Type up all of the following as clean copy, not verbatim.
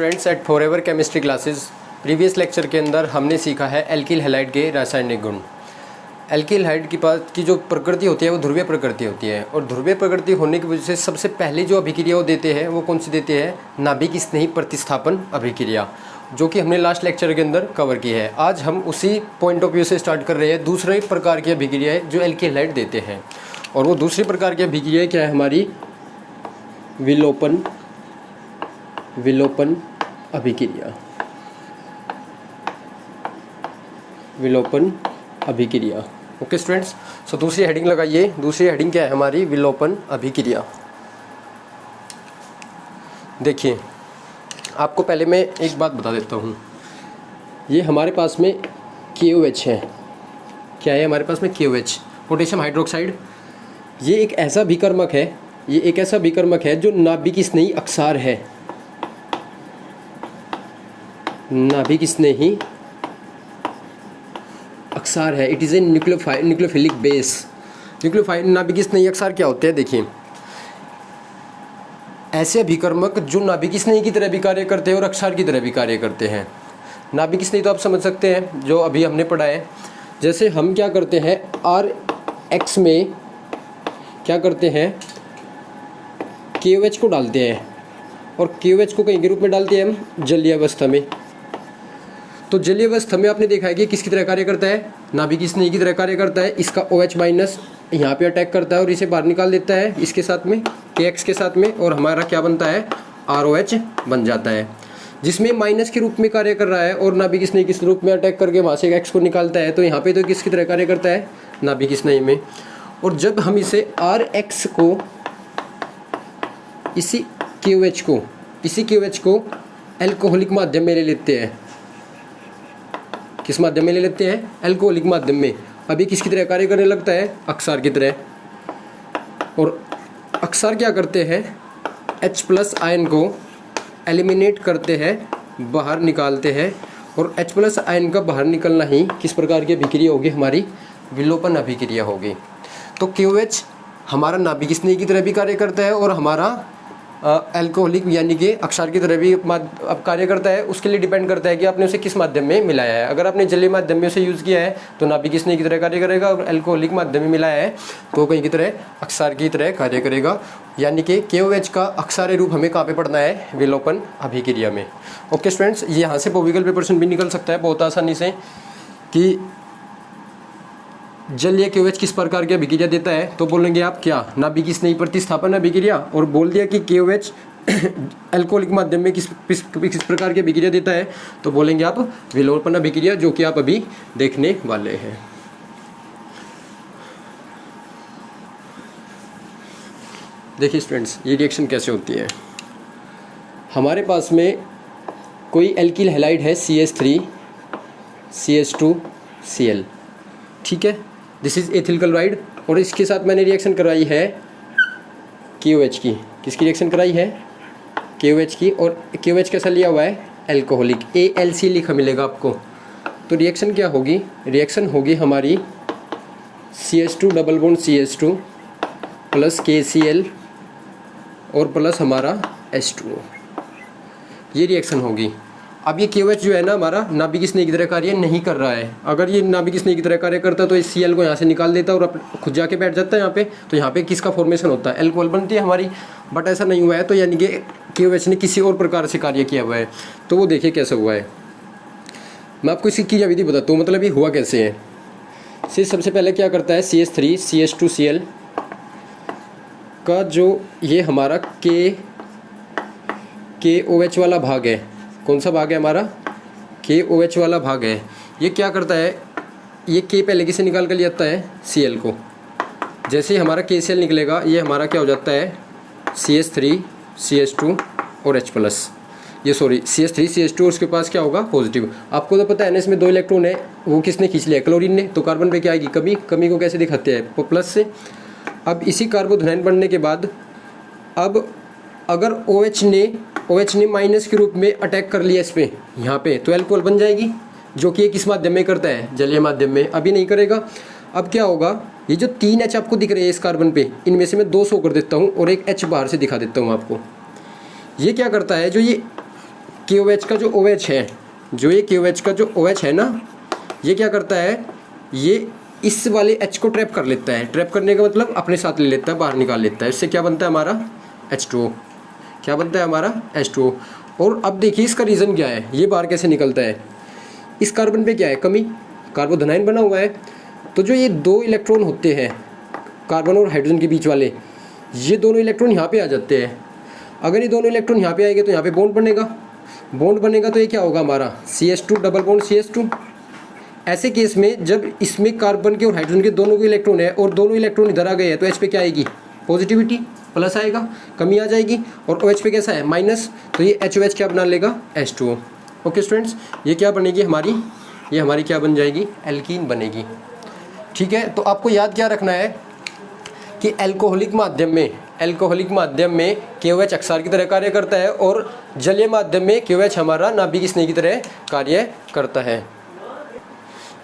Students at forever chemistry classes. Previous lecture के अंदर हमने सीखा है एल्किल हैलाइड के रासायनिक गुण। एल्किल हैलाइड की पास की जो प्रकृति होती है वो ध्रुवीय प्रकृति होती है, और ध्रुवीय प्रकृति होने की वजह से सबसे पहले जो अभिक्रिया वो देते हैं वो कौन सी देते हैं? नाभिक स्नेही प्रतिस्थापन अभिक्रिया, जो कि हमने लास्ट लेक्चर के अंदर कवर की है। आज हम उसी पॉइंट ऑफ व्यू से स्टार्ट कर रहे हैं दूसरे प्रकार की अभिक्रिया है जो एल्किल हैलाइड देते हैं। और वो दूसरी प्रकार की अभिक्रिया क्या है? हमारी विलोपन अभिक्रिया। विलोपन अभिक्रिया। ओके स्टूडेंट्स, सो दूसरी हेडिंग लगाइए। दूसरी हेडिंग क्या है हमारी? विलोपन अभिक्रिया। देखिए, आपको पहले मैं एक बात बता देता हूँ। ये हमारे पास में KOH है। क्या है हमारे पास में? KOH, potassium hydroxide. ये एक ऐसा विकर्मक है, जो नाभिक स्नेही अक्षार है। नाभिक स्नेही अक्षार है। It is a nucleophilic base. नाभिक स्नेही अक्षार क्या होते हैं? देखिए, ऐसे अभिकर्मक जो नाभिक स्नेही की तरह भी कार्य करते हैं और अक्षार की तरह भी कार्य करते हैं। नाभिक स्नेही तो आप समझ सकते हैं, जो अभी हमने पढ़ा है। जैसे हम क्या करते हैं, RX में क्या करते हैं? KOH को डालते हैं, और KOH को कहीं के रूप में डालते हैं हम? जलीय अवस्था में। तो जलीय अवस्था में आपने देखा है कि किसकी तरह कार्य करता है? नाभिक स्नेही की तरह कार्य करता है। इसका OH माइनस यहाँ पे अटैक करता है और इसे बाहर निकाल देता है इसके साथ में, KX के साथ में, और हमारा क्या बनता है? ROH बन जाता है, जिसमें माइनस के रूप में कार्य कर रहा है और नाभिक स्नेही के रूप में अटैक करके वहाँ से X को निकालता है। तो यहाँ पे तो किसकी तरह कार्य करता है? नाभिक स्नेही में। और जब हम इसे RX को इसी KOH को एल्कोहलिक माध्यम में ले लेते हैं। किस माध्यम में ले लेते हैं? एल्कोहलिक माध्यम में। अभी किसकी तरह कार्य करने लगता है? अक्षार की तरह। और अक्षार क्या करते हैं? H+ आयन को एलिमिनेट करते हैं, बाहर निकालते हैं। और H+ आयन का बाहर निकलना ही किस प्रकार की अभिक्रिया होगी? हमारी विलोपन अभिक्रिया होगी। तो KOH हमारा नाभिक स्नेही की तरह भी कार्य करता है और हमारा एल्कोहलिक यानी कि अक्षार की तरह भी अब कार्य करता है। उसके लिए डिपेंड करता है कि आपने उसे किस माध्यम में मिलाया है। अगर आपने जलीय माध्यम में उसे यूज़ किया है तो नाभिक स्नेही की तरह कार्य करेगा, और एल्कोहलिक माध्यम में मिलाया है तो कहीं की तरह अक्षार की तरह कार्य करेगा। यानी कि KOH का अक्षार्य रूप हमें कहाँ पे पढ़ना है? विलोपन अभिक्रिया में। ओके स्टूडेंट्स, ये यहाँ से पॉविकल प्रिपरेशन भी निकल सकता है बहुत आसानी से कि जलीय KOH किस प्रकार की अभिक्रिया देता है। तो बोलेंगे आप क्या? नाभिक स्नेही प्रतिस्थापन अभिक्रिया। और बोल दिया कि KOH एल्कोहलिक माध्यम में किस प्रकार की अभिक्रिया देता है, तो बोलेंगे आप विलोपन अभिक्रिया, जो कि आप अभी देखने वाले हैं। देखिए स्टूडेंट्स, ये रिएक्शन कैसे होती है। हमारे पास में कोई एल्किल हैलाइड है CH3 CH2Cl, ठीक है। दिस इज एथिल क्लोराइड, और इसके साथ मैंने रिएक्शन करवाई है KOH की। किसकी रिएक्शन कराई है? KOH की। और KOH कैसा लिया हुआ है? एल्कोहलिक, ALC लिखा मिलेगा आपको। तो रिएक्शन क्या होगी? रिएक्शन होगी हमारी CH2 double bond CH2 plus KCl और प्लस हमारा H2O, ये रिएक्शन होगी। अब ये KOH जो है ना, हमारा नाभिक स्नेही की तरह कार्य नहीं कर रहा है। अगर ये नाभिक स्नेही की तरह कार्य करता तो इस Cl को यहाँ से निकाल देता और खुद जाके बैठ जाता है यहाँ पे। तो यहाँ पे किसका फॉर्मेशन होता है? एल्कोहल बनती है हमारी, बट ऐसा नहीं हुआ है। तो यानी कि KOH ने किसी और प्रकार से कार्य किया हुआ है। तो वो देखिए कैसे हुआ है। मैं आपको इसकी क्रियाविधि बताता हूँ, मतलब ये हुआ कैसे है। सबसे पहले क्या करता है? CH3 CH2Cl का जो ये हमारा KOH वाला भाग है, कौन सा भाग है हमारा? KOH वाला भाग है। ये क्या करता है? ये K पहले किसे निकाल कर ले जाता है? Cl को। जैसे ही हमारा KCl निकलेगा, ये हमारा क्या हो जाता है? CH3 CH2 और H+। ये CH3 CH2, और उसके पास क्या होगा? पॉजिटिव। आपको तो पता है ना, इसमें 2 इलेक्ट्रॉन है, वो किसने खींच लिया? क्लोरीन ने। तो कार्बन पे क्या आएगी? कमी। कमी को कैसे दिखाते हैं? प्लस से। अब इसी कार्बोधनाइन बनने के बाद अब अगर OH ने माइनस के रूप में अटैक कर लिया इस पे, यहाँ पे, तो एल्कोहल बन जाएगी, जो कि ये किस माध्यम में करता है? जलीय माध्यम में। अभी नहीं करेगा। अब क्या होगा? ये जो 3 H आपको दिख रहे हैं इस कार्बन पे, इनमें से मैं 2 शो कर देता हूँ और एक H बाहर से दिखा देता हूँ आपको। ये क्या करता है? जो ये KOH का जो OH है, जो ये KOH का जो OH है ना, ये क्या करता है, ये इस वाले H को ट्रैप कर लेता है। ट्रैप करने का मतलब अपने साथ ले लेता है, बाहर निकाल लेता है। इससे क्या बनता है हमारा H2O। क्या बनता है हमारा H2O। और अब देखिए इसका रीज़न क्या है, ये बाहर कैसे निकलता है। इस कार्बन पे क्या है, कमी, कार्बोधनाइन बना हुआ है। तो जो ये 2 इलेक्ट्रॉन होते हैं कार्बन और हाइड्रोजन के बीच वाले, ये दोनों इलेक्ट्रॉन यहाँ पे आ जाते हैं। अगर ये दोनों इलेक्ट्रॉन यहाँ पे आएंगे तो यहाँ पे बॉन्ड बनेगा। बॉन्ड बनेगा तो ये क्या होगा हमारा CH2 डबल बॉन्ड CH2। ऐसे केस में जब इसमें कार्बन के और हाइड्रोजन के दोनों के इलेक्ट्रॉन है और दोनों इलेक्ट्रॉन इधर आ गए हैं तो H पे क्या आएगी, पॉजिटिविटी, प्लस आएगा, कमी आ जाएगी। और OH पे कैसा है, माइनस, तो ये HOH क्या बना लेगा, H2O। ओके स्टूडेंट्स, ये क्या बनेगी हमारी, ये हमारी क्या बन जाएगी, एल्कीन बनेगी। ठीक है, तो आपको याद क्या रखना है कि एल्कोहलिक माध्यम में KOH अक्षार की तरह कार्य करता है और जलीय माध्यम में KOH हमारा नाभिक स्नेह की तरह कार्य करता है।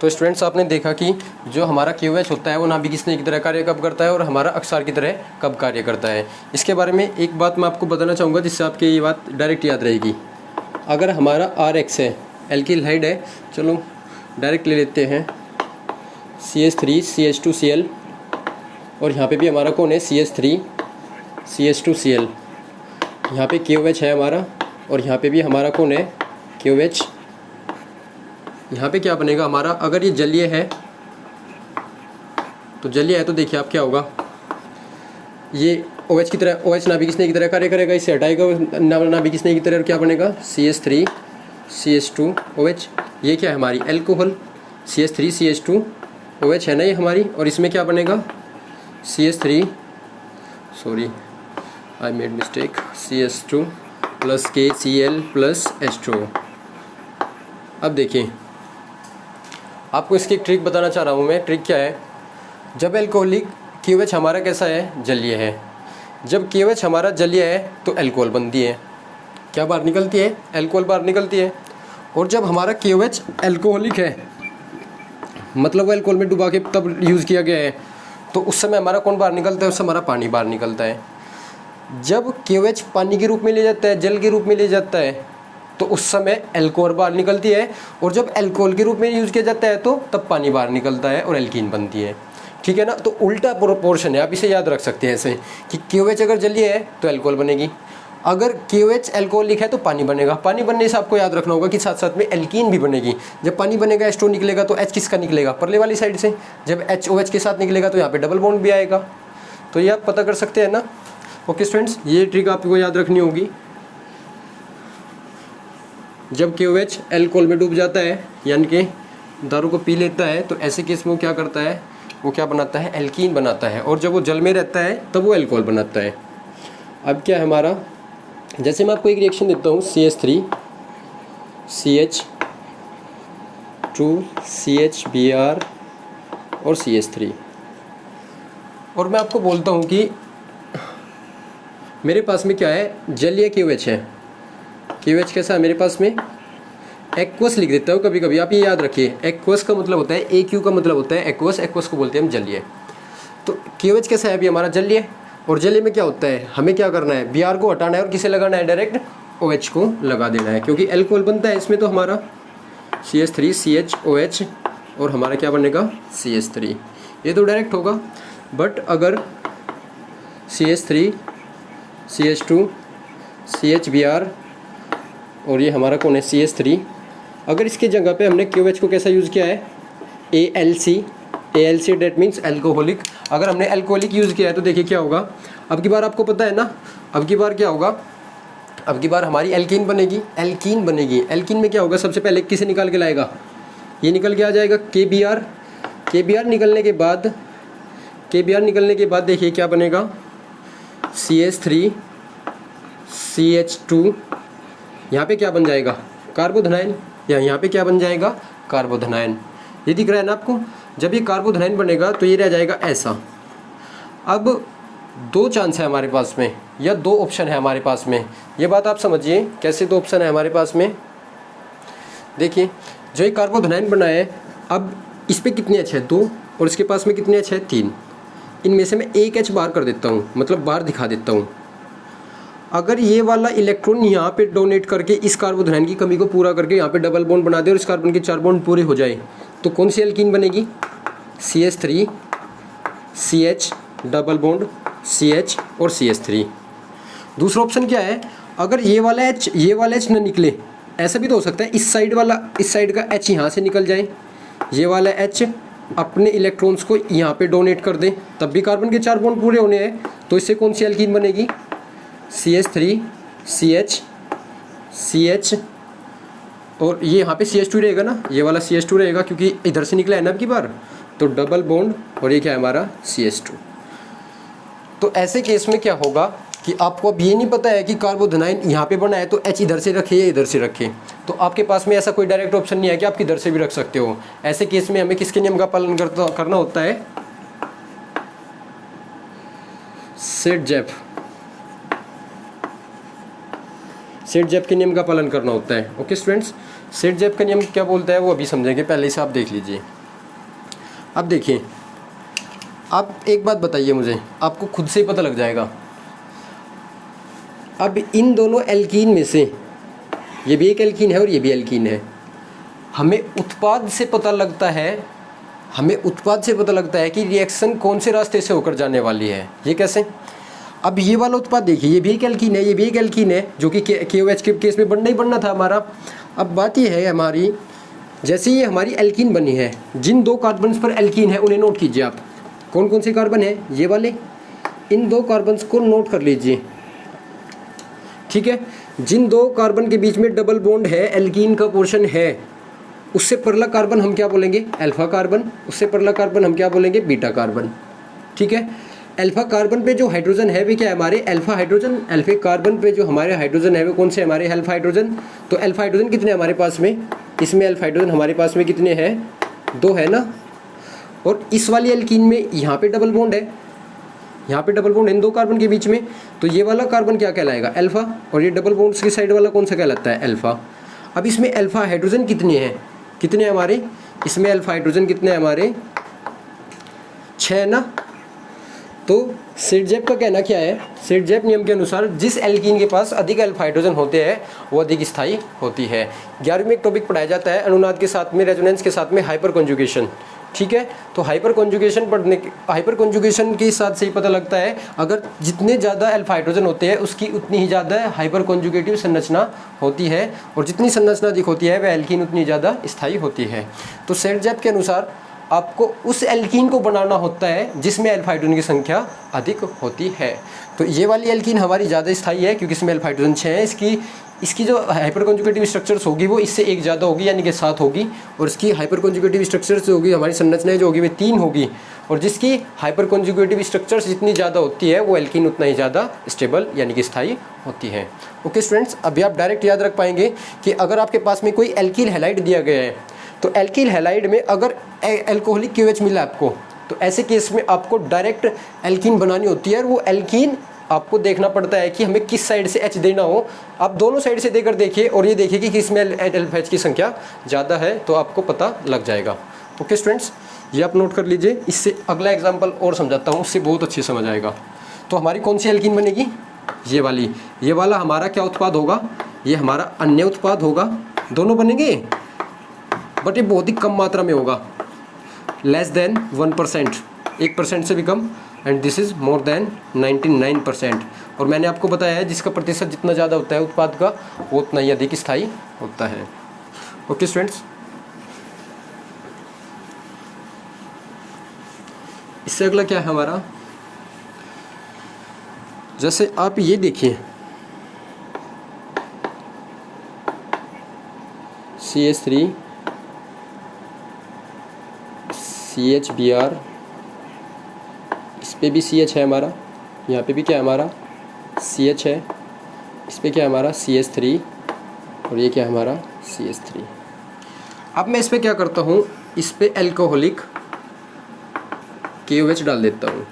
तो स्टूडेंट्स आपने देखा कि जो हमारा KOH होता है वो नाभिक स्नेह की तरह कार्य कब करता है और हमारा अक्षार की तरह कब कार्य करता है। इसके बारे में एक बात मैं आपको बताना चाहूँगा जिससे आपकी ये बात डायरेक्ट याद रहेगी। अगर हमारा RX है, एल्किल हाइड है, चलो डायरेक्ट ले लेते हैं CH3 CH2Cl, और यहाँ पे भी हमारा कौन है, CH3 CH2Cl। यहाँ पे KOH है हमारा और यहाँ पे भी हमारा कौन है, KOH। यहाँ पे क्या बनेगा हमारा, अगर ये जलीय है तो देखिए आप क्या होगा, ये OH की तरह, OH नाभिक स्नेह की तरह कार्य करेगा, इसे हटाएगा नाभिक स्नेह की तरह, और क्या बनेगा CH3 CH2OH। ये क्या है हमारी एल्कोहल, CH3 CH2OH है ना ये हमारी, और इसमें क्या बनेगा CH3, sorry I made mistake, CH2 plus KCl plus H2O। अब देखिए आपको इसकी एक ट्रिक बताना चाह रहा हूँ मैं। ट्रिक क्या है, जब एल्कोहलिक KOH हमारा कैसा है, जलीय है। जब KOH हमारा जलीय है तो एल्कोहल बनती है, क्या बाहर निकलती है, एल्कोहल बाहर निकलती है। और जब हमारा KOH एल्कोहलिक है, मतलब वो एल्कोहल में डुबा के तब यूज़ किया गया है, तो उस समय हमारा कौन बाहर निकलता है, उस समय हमारा पानी बाहर निकलता है। जब KOH पानी के रूप में ले जाता है, जल के रूप में ले जाता है, तो उस समय एल्कोहल बाहर निकलती है। और जब एल्कोहल के रूप में यूज़ किया जाता है तो तब पानी बाहर निकलता है और एल्कीन बनती है। ठीक है ना, तो उल्टा प्रोपोर्शन है, आप इसे याद रख सकते हैं ऐसे कि KOH अगर जलीय है तो एल्कोहल बनेगी, अगर KOH एल्कोहलिक है तो पानी बनेगा। पानी बनने से आपको याद रखना होगा कि साथ साथ में एल्कीन भी बनेगी। जब पानी बनेगा H2 निकलेगा तो H किसका निकलेगा, परले वाली साइड से। जब HOH के साथ निकलेगा तो यहाँ पे डबल बॉन्ड भी आएगा। तो ये आप पता कर सकते हैं ना। ओके स्टूडेंट्स, ये ट्रिक आपको याद रखनी होगी। जब KOH एल्कोहल में डूब जाता है, यानी कि दारू को पी लेता है, तो ऐसे केस में वो क्या करता है, वो क्या बनाता है, एल्कीन बनाता है। और जब वो जल में रहता है तब वो एल्कोहल बनाता है। अब क्या है हमारा, जैसे मैं आपको एक रिएक्शन देता हूँ, CH3 CH2 CHBr और CH3, और मैं आपको बोलता हूँ कि मेरे पास में क्या है, जलीय KOH है। KOH कैसा है मेरे पास में, एक्वस लिख देता हूँ कभी कभी, आप ये याद रखिए। एक्वस का मतलब होता है, AQ का मतलब होता है एक्वस, एक्वस को बोलते हैं हम जलीय। तो KOH कैसा है अभी हमारा, जलीय। और जलीय में क्या होता है, हमें क्या करना है, Br को हटाना है और किसे लगाना है, डायरेक्ट OH को लगा देना है, क्योंकि एल्कोहल बनता है इसमें। तो हमारा CH3 CHOH और हमारा क्या बनेगा, CH3, ये तो डायरेक्ट होगा। बट अगर CH3 CH2 CHBr और ये हमारा कौन है, CH3, अगर इसकी जगह पे हमने KOH को कैसा यूज़ किया है, ALC डेट मीन्स एल्कोहलिक। अगर हमने एल्कोहलिक यूज़ किया है तो देखिए क्या होगा, अब की बार आपको पता है ना, अब की बार क्या होगा, अब की बार हमारी एल्कीन बनेगी। एल्कीन में क्या होगा, सबसे पहले किसे निकाल के लाएगा, ये निकल के आ जाएगा KBr निकलने के बाद देखिए क्या बनेगा, CH3 CH2, यहाँ पे क्या बन जाएगा, कार्बोधनाइन, या यहाँ पे क्या बन जाएगा, कार्बोधनाइन। ये दिख रहा है ना आपको। जब ये कार्बोधनाइन बनेगा तो ये रह जाएगा ऐसा। अब 2 चांस है हमारे पास में, या 2 ऑप्शन है हमारे पास में। ये बात आप समझिए, कैसे 2 ऑप्शन है हमारे पास में। देखिए जो ये कार्बोधनाइन बना है, अब इस पर कितने H है, 2, और इसके पास में कितने H है, 3। इनमें से मैं एक H बाहर कर देता हूँ, मतलब बाहर दिखा देता हूँ। अगर ये वाला इलेक्ट्रॉन यहाँ पे डोनेट करके इस कार्बोधनाइन की कमी को पूरा करके यहाँ पे डबल बॉन्ड बना दे और इस कार्बन के 4 बॉन्ड पूरे हो जाए, तो कौन सी एल्कीन बनेगी? CH3 CH double bond CH और CH3। दूसरा ऑप्शन क्या है? अगर ये वाला H न निकले, ऐसा भी तो हो सकता है इस साइड का H यहाँ से निकल जाए, ये वाला H अपने इलेक्ट्रॉन्स को यहाँ पे डोनेट कर दे, तब भी कार्बन के 4 बॉन्ड पूरे होने हैं। तो इससे कौन सी एल्कीन बनेगी? CH3 CH CH और ये यहाँ पे CH2 रहेगा ना, ये वाला CH2 रहेगा क्योंकि इधर से निकला है ना अब की बार, तो डबल बॉन्ड और ये क्या है हमारा CH2। तो ऐसे केस में क्या होगा कि आपको अब ये नहीं पता है कि कार्बोधनाइन यहाँ पे बना है तो H इधर से रखे या इधर से रखे, तो आपके पास में ऐसा कोई डायरेक्ट ऑप्शन नहीं है कि आप किधर से भी रख सकते हो। ऐसे केस में हमें किसके नियम का पालन करना होता है? सेट-जैप के नियम का पालन करना होता है। ओके स्टूडेंट्स, सेट-जैप का नियम क्या बोलता है वो अभी समझेंगे, पहले से आप देख लीजिए। अब देखिए, आप एक बात बताइए मुझे, आपको खुद से ही पता लग जाएगा। अब इन दोनों एल्कीन में से ये भी एक एल्कीन है और ये भी एल्कीन है, हमें उत्पाद से पता लगता है कि रिएक्शन कौन से रास्ते से होकर जाने वाली है। ये कैसे? अब ये वाला उत्पाद देखिए, ये भी एक एल्कीन है, ये भी एक एल्कीन है, जो कि KOH के केस में बनना ही बनना था हमारा। अब बात ये है हमारी, जैसे ये हमारी एल्कीन बनी है, जिन 2 कार्बन्स पर एल्कीन है उन्हें नोट कीजिए आप। कौन कौन से कार्बन है? ये वाले, इन 2 कार्बन्स को नोट कर लीजिए, ठीक है। जिन 2 कार्बन के बीच में डबल बॉन्ड है, एल्कीन का पोर्शन है, उससे परला कार्बन हम क्या बोलेंगे? Alpha carbon. उससे परला कार्बन हम क्या बोलेंगे? बीटा कार्बन, ठीक है। अल्फा कार्बन पे जो हाइड्रोजन है वे क्या है हमारे? Alpha hydrogen. अल्फा कार्बन पे जो हमारे हाइड्रोजन है वो कौन से हमारे? Alpha hydrogen. तो अल्फा हाइड्रोजन कितने हमारे पास में? इसमें अल्फा हाइड्रोजन हमारे पास में कितने हैं? 2 है ना। और इस वाली एल्कीन में यहाँ पे डबल बॉन्ड है, यहाँ पे डबल बॉन्ड इन 2 कार्बन के बीच में, तो ये वाला कार्बन क्या कहलाएगा? अल्फा। और ये डबल बॉन्ड्स की साइड वाला कौन सा कहलाता है? अल्फा। अब इसमें अल्फा हाइड्रोजन कितने हैं? कितने हमारे? इसमें अल्फा हाइड्रोजन कितने हमारे? 6 ना। तो सेट-जैप का कहना क्या है? सेट-जैप नियम के अनुसार जिस एल्कीन के पास अधिक अल्फा हाइड्रोजन होते हैं वो अधिक स्थायी होती है। 11वीं में एक टॉपिक पढ़ाया जाता है अनुनाद के साथ में, रेजोनेंस के साथ में हाइपर कॉन्जुगेशन, ठीक है। तो हाइपर कॉन्जुगेशन के साथ से ही पता लगता है, अगर जितने ज़्यादा अल्फा हाइड्रोजन होते हैं उसकी उतनी ही ज़्यादा हाइपर कॉन्जुगेटिव संरचना होती है, और जितनी संरचना अधिक होती है वह एल्कीन उतनी ज़्यादा स्थायी होती है। तो सेट-जैप के अनुसार आपको उस एल्कीन को बनाना होता है जिसमें अल्फा हाइड्रोजन की संख्या अधिक होती है। तो ये वाली एल्कीन हमारी ज़्यादा स्थायी है क्योंकि इसमें अल्फा हाइड्रोजन 6 है। इसकी जो हाइपर कॉन्जुगेटिव स्ट्रक्चर्स होगी वो इससे 1 ज़्यादा होगी, यानी कि 7 होगी, और इसकी हाइपर कॉन्जुगेटिव स्ट्रक्चर्स होगी, हमारी संरचनाएं जो होगी वे 3 होगी, और जिसकी हाइपर कॉन्जुगेटिव स्ट्रक्चर्स जितनी ज़्यादा होती है वो एल्कीन उतना ही ज़्यादा स्टेबल यानी कि स्थायी होती है। ओके स्टूडेंट्स, अभी आप डायरेक्ट याद रख पाएंगे कि अगर आपके पास में कोई एल्कील हैलाइड दिया गया है, तो एल्कील हैलाइड में अगर एल्कोहलिक KOH मिला आपको, तो ऐसे केस में आपको डायरेक्ट एल्कीन बनानी होती है, और वो एल्कीन आपको देखना पड़ता है कि हमें किस साइड से H देना हो। आप दोनों साइड से देकर देखिए और ये देखिए कि किस में अल्फा H की संख्या ज़्यादा है, तो आपको पता लग जाएगा। ओके स्टूडेंट्स, ये आप नोट कर लीजिए। इससे अगला एग्जाम्पल और समझाता हूँ, उससे बहुत अच्छे समझ आएगा। तो हमारी कौन सी एल्कीन बनेगी? ये वाली। ये वाला हमारा क्या उत्पाद होगा? ये हमारा अन्य उत्पाद होगा। दोनों बनेंगे बट ये बहुत ही कम मात्रा में होगा, लेस देन 1%, 1% से भी कम, and this is more than 99%। और मैंने आपको बताया है जिसका प्रतिशत जितना ज़्यादा होता है उत्पाद का वो उतना ही अधिक स्थायी होता है। ओके स्टूडेंट्स, इससे अगला क्या है हमारा? जैसे आप ये देखिए, CH3 CHBr, इस पे भी CH है हमारा, यहाँ पे भी क्या है हमारा? CH है, इस पे क्या है हमारा? CH3, और ये क्या है हमारा? CH3। अब मैं इस पे क्या करता हूँ? इस पे एल्कोहलिक KOH डाल देता हूँ।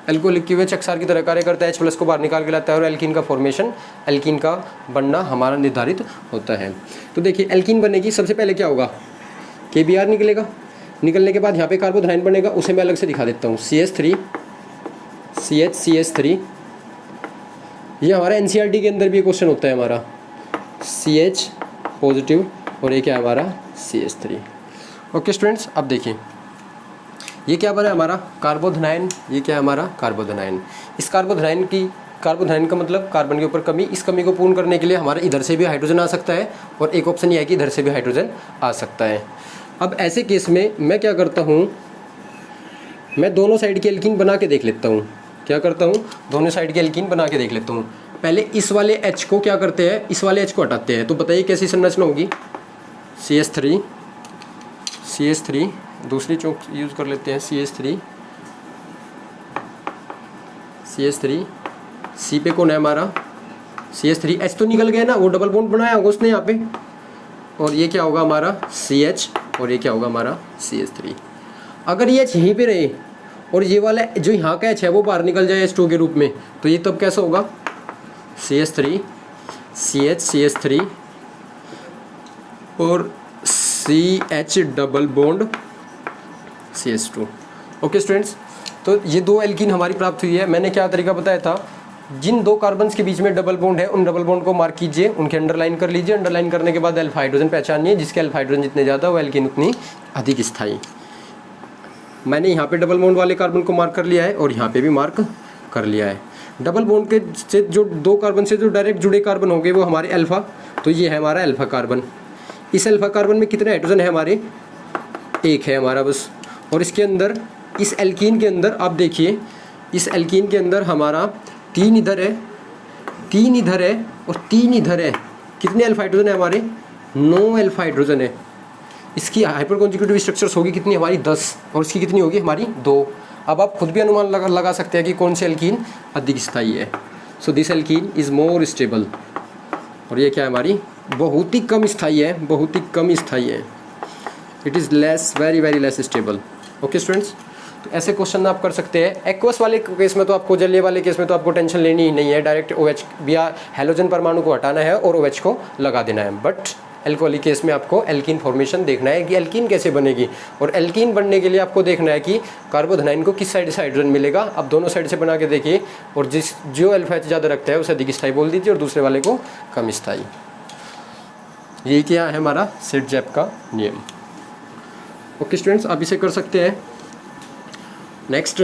एल्कोहलिक KOH अक्सार की तरह कार्य करता है, H+ को बाहर निकाल के लाता है और एल्कीन का फॉर्मेशन, एल्कीन का बनना हमारा निर्धारित होता है। तो देखिए एल्कीन बनेगी, सबसे पहले क्या होगा? KBr निकलेगा। निकलने के बाद यहाँ पे कार्बोधनाइन बनेगा, उसे मैं अलग से दिखा देता हूँ। CH3 CH CH3 ये हमारा एनसीईआरटी के अंदर भी क्वेश्चन होता है हमारा, CH पॉजिटिव और ये क्या है हमारा CH3। ओके स्टूडेंट्स, अब देखिए ये क्या बना है हमारा कार्बोधनाइन, ये क्या है हमारा कार्बोधनाइन। इस कार्बोधनाइन का मतलब कार्बन के ऊपर कमी, इस कमी को पूर्ण करने के लिए हमारा इधर से भी हाइड्रोजन आ सकता है और एक ऑप्शन ये है कि इधर से भी हाइड्रोजन आ सकता है। अब ऐसे केस में मैं क्या करता हूँ, मैं दोनों साइड की एल्कीन बना के देख लेता हूँ। क्या करता हूँ, दोनों साइड की एल्कीन बना के देख लेता हूँ। पहले इस वाले H को क्या करते हैं, इस वाले H को हटाते हैं। तो बताइए कैसी संरचना होगी, CH3, दूसरी चौक यूज़ कर लेते हैं, CH3, C पे कौन है हमारा CH3, H तो निकल गया ना, वो डबल बॉन्ड बनाया होगा उसने यहाँ पे, और ये क्या होगा हमारा CH और ये क्या होगा हमारा CH3। अगर ये H यहीं पे रहे और ये वाला जो यहाँ का H है वो बाहर निकल जाए H2 के रूप में, तो ये तब कैसा होगा CH3, CH3 और CH double bond CH2। Okay students, तो ये दो एल्कीन हमारी प्राप्त हुई है। मैंने क्या तरीका बताया था, जिन दो कार्बन्स के बीच में डबल बॉन्ड है उन डबल बॉन्ड को मार्क कीजिए, उनके अंडरलाइन कर लीजिए। अंडरलाइन करने के बाद अल्फा हाइड्रोजन पहचानिए, जिसके अल्फा हाइड्रोजन जितने ज़्यादा वो एल्कीन उतनी अधिक स्थायी। मैंने यहाँ पे डबल बॉन्ड वाले कार्बन को मार्क कर लिया है और यहाँ पे भी मार्क कर लिया है। डबल बॉन्ड के से जो दो कार्बन से जो डायरेक्ट जुड़े कार्बन होंगे वो हमारे अल्फा, तो ये है हमारा अल्फा कार्बन। इस अल्फा कार्बन में कितने हाइड्रोजन है हमारे, एक है हमारा बस। और इसके अंदर इस एल्कीन के अंदर आप देखिए, इस एल्कीन के अंदर हमारा 3 इधर है, 3 इधर है और 3 इधर है। कितने अल्फा हाइड्रोजन है हमारे, 9 अल्फा हाइड्रोजन है। इसकी हाइपर कॉन्जुगेटिव स्ट्रक्चर्स होगी कितनी हमारी 10 और इसकी कितनी होगी हमारी 2। अब आप खुद भी अनुमान लगा सकते हैं कि कौन सी एल्कीन अधिक स्थायी है। So this alkene is more stable, और ये क्या है हमारी बहुत ही कम स्थायी है, बहुत ही कम स्थायी है। It is less, very very less stable. Okay students, तो ऐसे क्वेश्चन आप कर सकते हैं। एक्वस वाले केस में तो आपको, जलीय वाले केस में तो आपको टेंशन लेनी ही नहीं है, डायरेक्ट OH या हेलोजन परमाणु को हटाना है और OH को लगा देना है। बट एल्कोहलिक केस में आपको एल्कीन फॉर्मेशन देखना है कि एल्कीन कैसे बनेगी, और एल्कीन बनने के लिए आपको देखना है कि कार्बोधनाइन को किस साइड से हाइड्रोजन मिलेगा। आप दोनों साइड से बना के देखिए, और जो अल्फा H ज़्यादा रखता है उसे अधिक स्थायी बोल दीजिए और दूसरे वाले को कम स्थायी। यही क्या है हमारा सेट-जैप का नियम। ओके स्टूडेंट्स, आप इसे कर सकते हैं। नेक्स्ट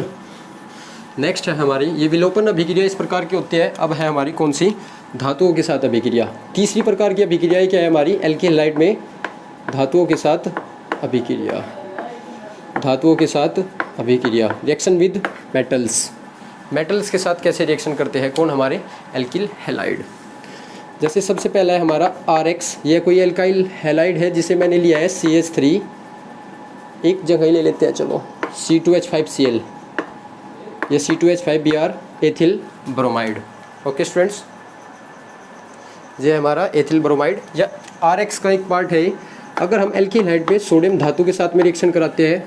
है हमारी ये विलोपन अभिक्रिया, इस प्रकार की होती है। अब है हमारी कौन सी, धातुओं के साथ अभिक्रिया। तीसरी प्रकार की अभिक्रिया क्या है हमारी, एल्कीन हैलाइड में धातुओं के साथ अभिक्रिया, धातुओं के साथ अभिक्रिया, रिएक्शन विद मेटल्स के साथ कैसे रिएक्शन करते हैं कौन, हमारे एल्कीन हैलाइड। जैसे सबसे पहला है हमारा RX, यह कोई एल्काइल हैलाइड है जिसे मैंने लिया है CH3, एक जगह ही ले लेते हैं चलो, C2H5Cl, ये C2H5Br ethyl bromide. Okay students, ये हमारा एथिल ब्रोमाइड या RX का एक पार्ट है। अगर हम एल्कीन हैलाइड पे सोडियम धातु के साथ में रिएक्शन कराते हैं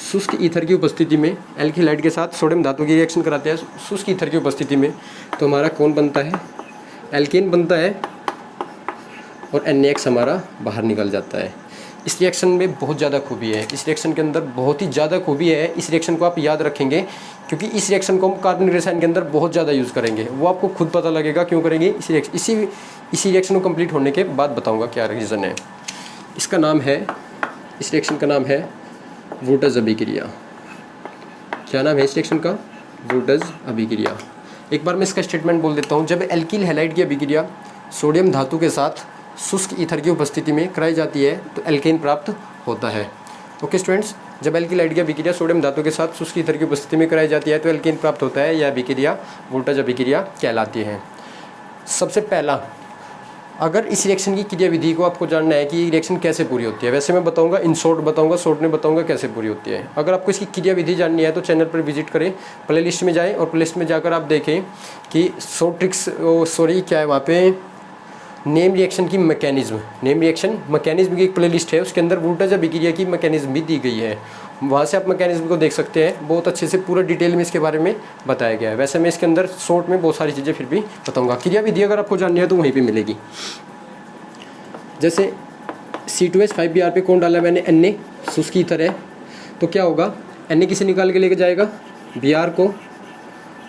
शुष्क ईथर की उपस्थिति में, एल्कीन हैलाइड के साथ सोडियम धातु की रिएक्शन कराते हैं शुष्क ईथर की उपस्थिति में, तो हमारा कौन बनता है, एल्कीन बनता है और NaX हमारा बाहर निकल जाता है। इस रिएक्शन में बहुत ज़्यादा खूबी है, इस रिएक्शन के अंदर बहुत ही ज़्यादा खूबी है। इस रिएक्शन को आप याद रखेंगे क्योंकि इस रिएक्शन को हम कार्बनिक रसायन के अंदर बहुत ज़्यादा यूज़ करेंगे। वो आपको खुद पता लगेगा क्यों करेंगे। इसी रिएक्शन को कंप्लीट होने के बाद बताऊंगा क्या रीज़न है। इसका नाम है, इस रिएक्शन का नाम है वुटज अभिक्रिया। क्या नाम है इस रिएक्शन का, वुटज अभिक्रिया। एक बार मैं इसका स्टेटमेंट बोल देता हूँ। जब एल्कील हैलाइड की अभिक्रिया सोडियम धातु के साथ शुष्क ईथर की उपस्थिति में कराई जाती है तो एल्केन प्राप्त होता है। ओके स्टूडेंट्स, जब एल्कीन हैलाइड की अभिक्रिया सोडियम धातु के साथ शुष्क ईथर की उपस्थिति में कराई जाती है तो एल्केन प्राप्त होता है। यह अभिक्रिया वोल्टेज अभिक्रिया कहलाती है। सबसे पहला, अगर इस रिएक्शन की क्रिया विधि को आपको जानना है कि रिएक्शन कैसे पूरी होती है, वैसे मैं बताऊंगा इन शॉर्ट बताऊंगा, शॉर्ट में बताऊंगा कैसे पूरी होती है। अगर आपको इसकी क्रिया विधि जाननी है तो चैनल पर विजिट करें, प्लेलिस्ट में जाएं और प्लेलिस्ट में जाकर आप देखें कि क्या है वहाँ पे, नेम रिएक्शन की मैकेनिज्म, नेम रिएक्शन मैकेनिज्म की एक प्लेलिस्ट है, उसके अंदर वोल्टेज अभिक्रिया की मैकेनिज्म भी दी गई है। वहाँ से आप मैकेनिज्म को देख सकते हैं। बहुत अच्छे से पूरा डिटेल में इसके बारे में बताया गया है। वैसे मैं इसके अंदर शॉर्ट में बहुत सारी चीज़ें फिर भी बताऊंगा। क्रिया विधि अगर आपको जाननी है तो वहीं पे मिलेगी। जैसे C2H5Br पे कौन डाला मैंने, Na, शुष्क ईथर है, तो क्या होगा, Na किसे निकाल के लेके जाएगा, Br को,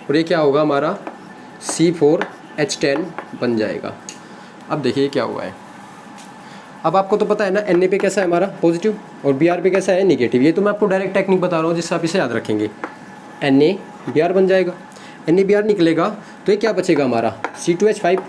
और ये क्या होगा हमारा C4 H10 बन जाएगा। अब देखिए क्या हुआ है। अब आपको तो पता है ना Na पे कैसा है हमारा पॉजिटिव और Br पे कैसा है निगेटिव। ये तो मैं आपको डायरेक्ट टेक्निक बता रहा हूँ जिससे आप इसे याद रखेंगे। NaBr बन जाएगा, NaBr निकलेगा तो ये क्या बचेगा हमारा C2H5।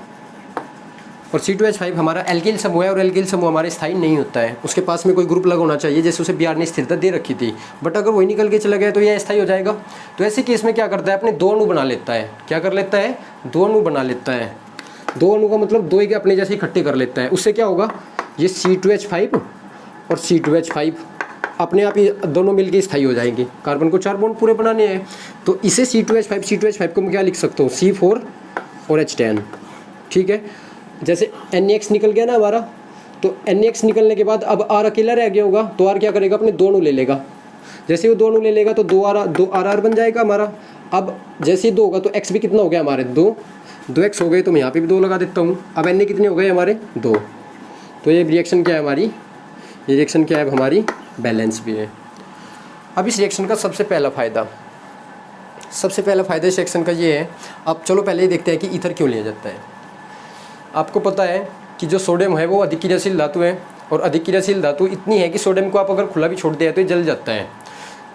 और C2H5 हमारा एल्किल समूह है और एल्किल समूह हमारे स्थायी नहीं होता है, उसके पास में कोई ग्रुप लगा होना चाहिए जैसे उसे Br ने स्थिरता दे रखी थी, बट अगर वही निकल के चला गया तो यह स्थायी हो जाएगा। तो ऐसे केस में क्या करता है अपने दो अणु बना लेता है। क्या कर लेता है? दो अणु बना लेता है। दो अणु का मतलब दो ही अपने जैसे इकट्ठे कर लेता है। उससे क्या होगा, ये C2H5 और C2H5 अपने आप ही दोनों मिलके स्थायी हो जाएंगे। कार्बन को 4 बॉन्ड पूरे बनाने हैं तो इसे C2H5 को मैं क्या लिख सकता हूँ C4 और H10। ठीक है, जैसे NaX निकल गया ना हमारा, तो NaX निकलने के बाद अब R अकेला रह गया होगा तो R क्या करेगा अपने दो अणु ले लेगा। जैसे वो दो अणु ले लेगा तो दो RR बन जाएगा हमारा। अब जैसे 2 होगा तो X भी कितना हो गया हमारे 2X हो गए, तो मैं यहाँ पे भी 2 लगा देता हूँ। अब Na कितने हो गए हमारे 2। तो ये रिएक्शन क्या है हमारी, ये रिएक्शन क्या है हमारी बैलेंस भी है। अब इस रिएक्शन का सबसे पहला फ़ायदा इस रिएक्शन का ये है। अब चलो पहले ही देखते हैं कि ईथर क्यों लिया जाता है। आपको पता है कि जो सोडियम है वो अधिक क्रियाशील धातु है और अधिक क्रियाशील धातु इतनी है कि सोडियम को आप अगर खुला भी छोड़ दिया तो ये जल जाता है।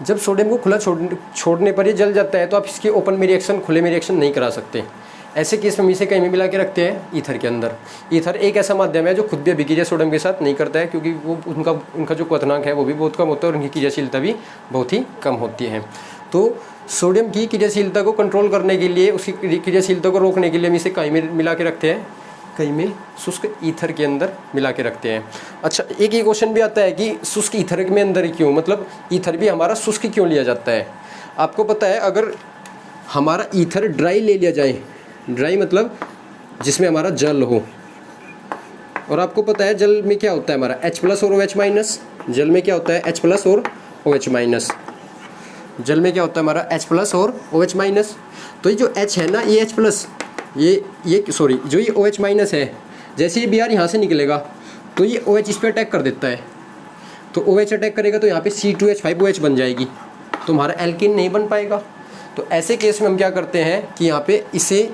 जब सोडियम को खुला छोड़ने पर ये जल जाता है तो आप इसके ओपन में रिएक्शन खुले में रिएक्शन नहीं करा सकते। ऐसे केस में हम इसे कहीं में मिला के रखते हैं ईथर के अंदर। ईथर एक ऐसा माध्यम है जो खुद भी अभिक्रिया सोडियम के साथ नहीं करता है, क्योंकि वो उनका जो क्वथनांक है वो भी बहुत कम होता है और उनकी क्रियाशीलता भी बहुत ही कम होती है। तो सोडियम की क्रियाशीलता को कंट्रोल करने के लिए, उसकी क्रियाशीलता को रोकने के लिए हम इसे कहीं में मिला के रखते हैं, कहीं में शुष्क ईथर के अंदर मिला के रखते हैं। अच्छा, एक ये क्वेश्चन भी आता है कि शुष्क ईथर में अंदर क्यों, मतलब ईथर भी हमारा शुष्क क्यों लिया जाता है। आपको पता है अगर हमारा ईथर ड्राई ले लिया जाए, ड्राई मतलब जिसमें हमारा जल हो, और आपको पता है जल में क्या होता है हमारा H+ और OH-, जल में क्या होता है H+ और OH-, जल में क्या होता है हमारा H+ और OH-। तो ये जो H है ना, ये H+, ये सॉरी जो ये OH- है, जैसे ही Br यहाँ से निकलेगा तो ये OH इस पर अटैक कर देता है। तो OH अटैक करेगा तो यहाँ पे C2H5OH बन जाएगी, तो हमारा एल्कीन नहीं बन पाएगा। तो ऐसे केस में हम क्या करते हैं कि यहाँ पे इसे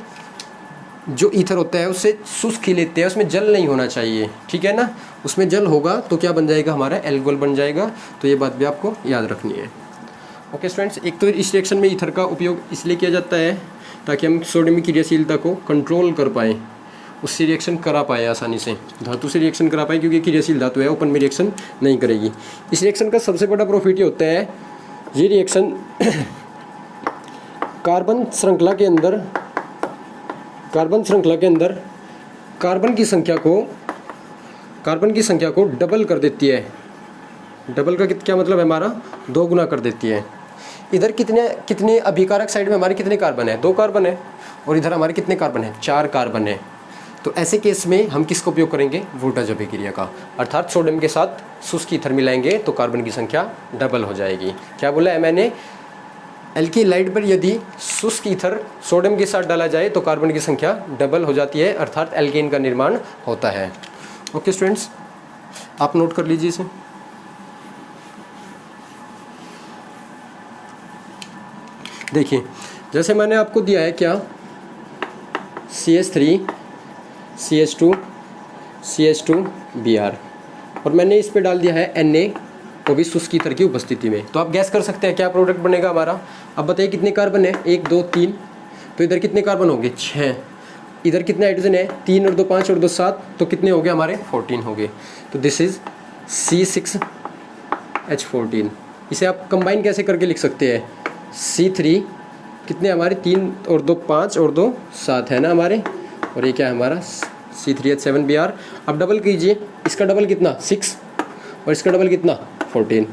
जो ईथर होता है उससे शुष्क ही लेते हैं, उसमें जल नहीं होना चाहिए। ठीक है ना, उसमें जल होगा तो क्या बन जाएगा हमारा एल्कोहल बन जाएगा। तो ये बात भी आपको याद रखनी है। ओके स्टूडेंट्स, एक तो इस रिएक्शन में ईथर का उपयोग इसलिए किया जाता है ताकि हम सोडियम की क्रियाशीलता को कंट्रोल कर पाएँ, उससे रिएक्शन करा पाए आसानी से, धातु से रिएक्शन करा पाए, क्योंकि क्रियाशील धातु है ओपन में रिएक्शन नहीं करेगी। इस रिएक्शन का सबसे बड़ा प्रॉफिट ये होता है, ये रिएक्शन कार्बन श्रृंखला के अंदर कार्बन की संख्या को डबल कर देती है। डबल का क्या मतलब है हमारा 2 गुना कर देती है। इधर कितने अभिकारक साइड में हमारे कितने कार्बन है, 2 कार्बन है, और इधर हमारे कितने कार्बन है, 4 कार्बन है। तो ऐसे केस में हम किसका उपयोग करेंगे, वोल्टेज अभिक्रिया का, अर्थात सोडियम के साथ शुष्क ईथर मिलाएंगे तो कार्बन की संख्या डबल हो जाएगी। क्या बोला है मैंने, एल्कीलाइड पर यदि शुष्क ईथर सोडियम के साथ डाला जाए तो कार्बन की संख्या डबल हो जाती है, अर्थात एल्केन का निर्माण होता है। ओके स्टूडेंट्स, आप नोट कर लीजिए इसे। देखिए जैसे मैंने आपको दिया है क्या, CH3 CH2 CH2 Br, और मैंने इस पे डाल दिया है Na, वो भी शुष्क ईथर की उपस्थिति में। तो आप गैस कर सकते हैं क्या प्रोडक्ट बनेगा हमारा। अब बताइए कितने कार्बन है, 1 2 3, तो इधर कितने कार्बन होंगे 6, इधर कितने हाइड्रोजन है 3 और 2 5 और 2 7, तो कितने हो गए हमारे 14 हो गए। तो दिस इज C6H14। इसे आप कंबाइन कैसे करके लिख सकते हैं, C3 कितने हमारे 3 और 2 5 और 2 7 है ना हमारे, और ये क्या है हमारा C3H7Br। अब डबल कीजिए, इसका डबल कितना 6 और इसका डबल कितना 14।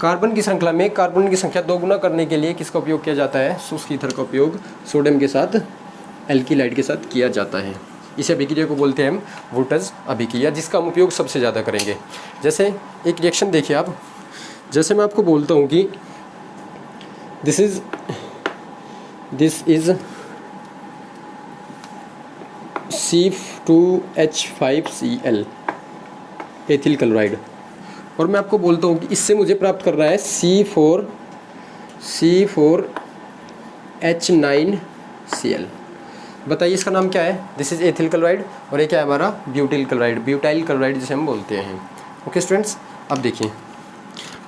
कार्बन की श्रृंखला में कार्बन की संख्या 2 गुना करने के लिए किसका उपयोग किया जाता है, शुष्क ईथर का उपयोग सोडियम के साथ एल्कीलाइड के साथ किया जाता है। इस अभिक्रिया को बोलते हैं हम वोल्टेज अभिक्रिया, जिसका हम उपयोग सबसे ज़्यादा करेंगे। जैसे एक रिएक्शन देखिए आप, जैसे मैं आपको बोलता हूँ कि this is C2H5Cl ethyl chloride, और मैं आपको बोलता हूँ कि इससे मुझे प्राप्त करना है C4H9Cl। बताइए इसका नाम क्या है? दिस इज एथिल क्लोराइड और ये क्या है हमारा? ब्यूटिल क्लोराइड, ब्यूटाइल क्लोराइड जिसे हम बोलते हैं। ओके स्टूडेंट्स, अब देखिए,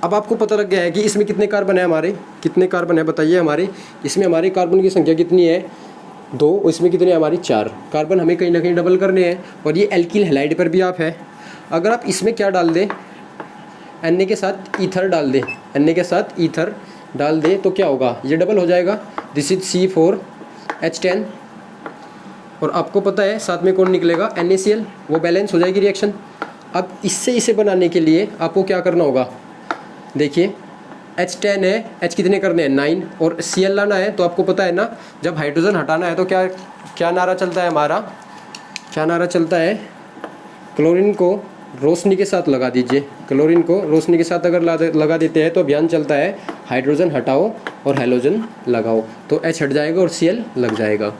अब आपको पता लग गया है कि इसमें कितने कार्बन है हमारे, कितने कार्बन है बताइए हमारे। इसमें हमारे कार्बन की संख्या कितनी है? 2, इसमें कितने हमारी 4 कार्बन हमें कहीं ना कहीं डबल करने हैं। और ये एल्किल हैलाइड पर भी आप है, अगर आप इसमें क्या डाल दें, Na के साथ ईथर डाल दें, Na के साथ ईथर डाल दें तो क्या होगा? ये डबल हो जाएगा। दिस इज C4H10 और आपको पता है साथ में कौन निकलेगा? NaCl, वो बैलेंस हो जाएगी रिएक्शन। अब इससे इसे बनाने के लिए आपको क्या करना होगा? देखिए H10 है, H कितने करने हैं? 9 और Cl लाना है। तो आपको पता है ना, जब हाइड्रोजन हटाना है तो क्या क्या नारा चलता है हमारा? क्या नारा चलता है? क्लोरीन को रोशनी के साथ लगा दीजिए। क्लोरीन को रोशनी के साथ अगर लगा देते हैं तो अभियान चलता है हाइड्रोजन हटाओ और हैलोजन लगाओ, तो H हट जाएगा और Cl लग जाएगा।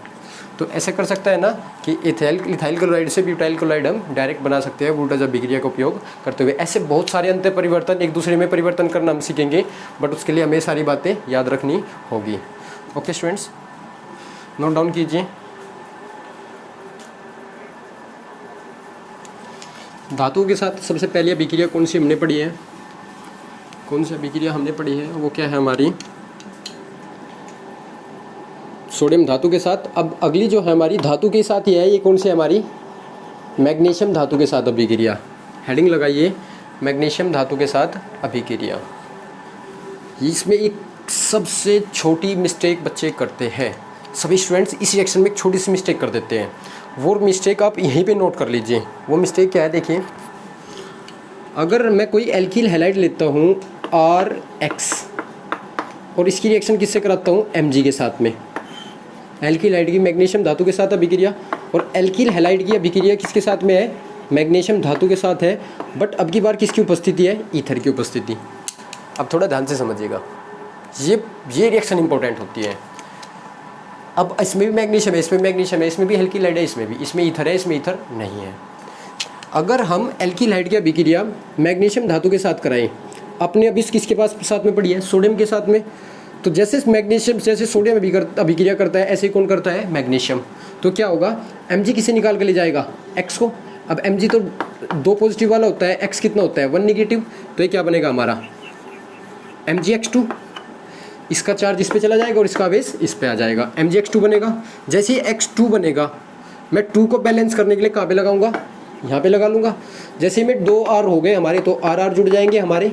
तो ऐसे कर सकता है ना कि इथाइल क्लोराइड से ब्यूटाइल क्लोराइड हम डायरेक्ट बना सकते हैं वोल्टेज अभिक्रिया का उपयोग करते हुए। ऐसे बहुत सारे अंतर परिवर्तन एक दूसरे में परिवर्तन करना हम सीखेंगे, बट उसके लिए हमें सारी बातें याद रखनी होगी। ओके स्टूडेंट्स, नोट डाउन कीजिए। धातुओं के साथ सबसे पहले अभिक्रिया कौन सी हमने पढ़ी है? कौन सी अभिक्रिया हमने पढ़ी है? वो क्या है हमारी? सोडियम धातु के साथ। अब अगली जो है हमारी धातु के साथ ये है, ये कौन सी है हमारी? मैग्नीशियम धातु के साथ अभिक्रिया। हेडिंग लगाइए, मैग्नीशियम धातु के साथ अभिक्रिया। इसमें एक सबसे छोटी मिस्टेक बच्चे करते हैं, सभी स्टूडेंट्स इस रिएक्शन में एक छोटी सी मिस्टेक कर देते हैं। वो मिस्टेक आप यहीं पे नोट कर लीजिए। वो मिस्टेक क्या है? देखिए, अगर मैं कोई एल्किल हैलाइड लेता हूँ RX और इसकी रिएक्शन किससे कराता हूँ? Mg के साथ में। एल्किल हैलाइड की मैग्नीशियम धातु के साथ अभिक्रिया, और एल्किल हैलाइड की अभिक्रिया किसके साथ में है? मैग्नीशियम धातु के साथ है। बट अब की बार किसकी उपस्थिति है? ईथर की उपस्थिति। अब थोड़ा ध्यान से समझिएगा, ये रिएक्शन इंपॉर्टेंट होती है। अब इसमें भी मैग्नीशियम है, इसमें मैग्नीशियम है, इसमें भी एल्किल हैलाइड है, इसमें भी, इसमें ईथर है, इसमें ईथर नहीं है। अगर हम एल्किल हैलाइड की अभिक्रिया मैग्नीशियम धातु के साथ कराएं, अपने अभी किसके पास साथ में पड़ी है? सोडियम के साथ में। तो जैसे मैग्नीशियम, जैसे सोडियम अभिक्रिया करता है, ऐसे कौन करता है? मैग्नीशियम। तो क्या होगा? Mg किसे निकाल के ले जाएगा? X को। अब Mg तो 2 पॉजिटिव वाला होता है, X कितना होता है? 1 नेगेटिव। तो ये क्या बनेगा हमारा? MgX2। इसका चार्ज इस पे चला जाएगा और इसका आवेश इस पे आ जाएगा, MgX2 बनेगा। जैसे ही X2 बनेगा, मैं 2 को बैलेंस करने के लिए कहाँ पे लगाऊंगा? यहाँ पे लगा लूँगा। जैसे ही में 2 R हो गए हमारे, तो RR जुड़ जाएंगे हमारे,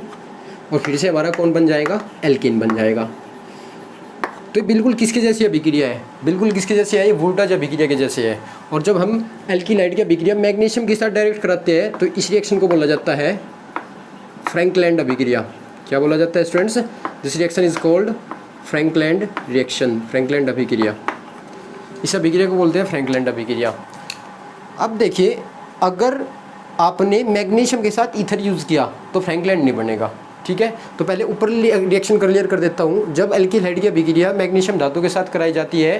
और फिर से हमारा कौन बन जाएगा? एल्कीन बन जाएगा। तो ये बिल्कुल किसके जैसी अभिक्रिया है? बिल्कुल किसके जैसी है? ये वोल्टेज अभिक्रिया के जैसे है। और जब हम एल्किल हैलाइड की अभिक्रिया मैग्नीशियम के साथ डायरेक्ट कराते हैं तो इस रिएक्शन को बोला जाता है फ्रैंकलैंड अभिक्रिया। क्या बोला जाता है students? This reaction is called Frankland reaction, Frankland अभिक्रिया। इस अभिक्रिया को बोलते हैं फ्रैंकलैंड अभिक्रिया। अब देखिए, अगर आपने मैग्नीशियम के साथ ईथर यूज़ किया तो फ्रैंकलैंड नहीं बनेगा, ठीक है। तो पहले ऊपर रिएक्शन क्लियर कर देता हूँ। जब एल्किल हैलाइड की अभिक्रिया मैग्नीशियम धातु के साथ कराई जाती है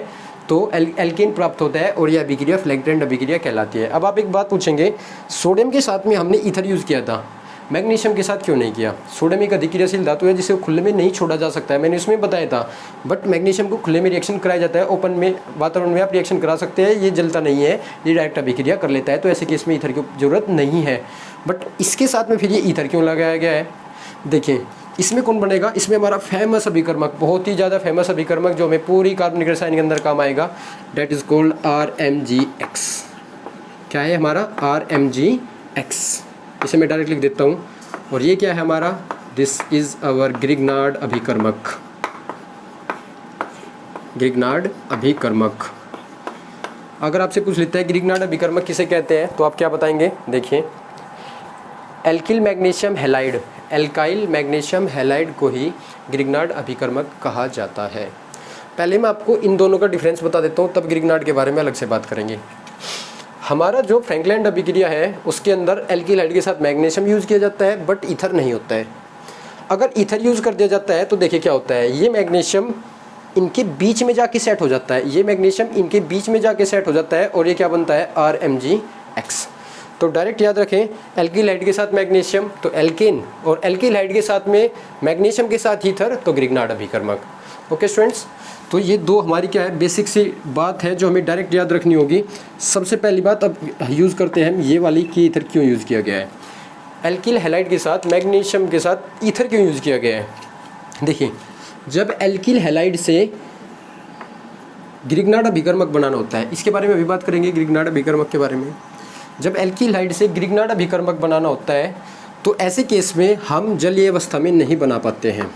तो एल्केन प्राप्त होता है और यह अभिक्रिया फ्रैंकलैंड अभिक्रिया कहलाती है। अब आप एक बात पूछेंगे, सोडियम के साथ में हमने ईथर यूज़ किया था, मैग्नीशियम के साथ क्यों नहीं किया? सोडियम एक अधिक्रियाशील धातु है जिसे खुले में नहीं छोड़ा जा सकता है, मैंने इसमें बताया था। बट मैग्नीशियम को खुले में रिएक्शन कराया जाता है, ओपन में वातावरण में आप रिएक्शन करा सकते हैं, ये जलता नहीं है, ये डायरेक्ट अभिक्रिया कर लेता है। तो ऐसे केस में ईथर की जरूरत नहीं है। बट इसके साथ में फिर ये ईथर क्यों लगाया गया है? देखिए, इसमें कौन बनेगा? इसमें हमारा फेमस अभिकर्मक, बहुत ही ज़्यादा फेमस अभिकर्मक जो हमें पूरी कार्बनिक रसायन के अंदर काम आएगा, डेट इज़ कॉल्ड RMgX। क्या है हमारा? RMgX। इसे मैं डायरेक्ट लिख देता हूँ। और ये क्या है हमारा? दिस इज़ अवर ग्रिग्नार्ड अभिकर्मक, ग्रिग्नार्ड अभिकर्मक। अगर आपसे पूछ लेता है ग्रिग्नार्ड अभिकर्मक किसे कहते हैं, तो आप क्या बताएंगे? देखिए, alkyl magnesium halide, alkyl magnesium halide को ही ग्रिग्नार्ड अभिकर्मक कहा जाता है। पहले मैं आपको इन दोनों का डिफरेंस बता देता हूँ, तब ग्रिग्नार्ड के बारे में अलग से बात करेंगे। हमारा जो फ्रैंकलैंड अभिक्रिया है उसके अंदर एल्किल हैलाइड के साथ मैग्नीशियम यूज़ किया जाता है, बट ईथर नहीं होता है। अगर ईथर यूज़ कर दिया जाता है तो देखिए क्या होता है, ये मैग्नीशियम इनके बीच में जाके सेट हो जाता है, ये मैग्नीशियम इनके बीच में जाके सेट हो जाता है और ये क्या बनता है? RMgX। तो डायरेक्ट याद रखें, एल्किल हैलाइड के साथ मैग्नीशियम तो एल्केन, और एल्किल हैलाइड के साथ में मैग्नीशियम के साथ ईथर तो ग्रिग्नार्ड अभिकर्मक। ओके स्टूडेंट्स, तो ये दो हमारी क्या है बेसिक सी बात है जो हमें डायरेक्ट याद रखनी होगी। सबसे पहली बात अब यूज़ करते हैं हम ये वाली कि ईथर क्यों यूज़ किया गया है। एल्किल हैलाइड के साथ मैग्नीशियम के साथ ईथर क्यों यूज़ किया गया है। देखिए, जब एल्किल हैलाइड से ग्रिग्नार्ड अभिकर्मक बनाना होता है, इसके बारे में अभी बात करेंगे ग्रिग्नार्ड अभिकर्मक के बारे में। जब एल्किल हैलाइड से ग्रिग्नार्ड अभिकर्मक बनाना होता है तो ऐसे केस में हम जलीय अवस्था में नहीं बना पाते हैं।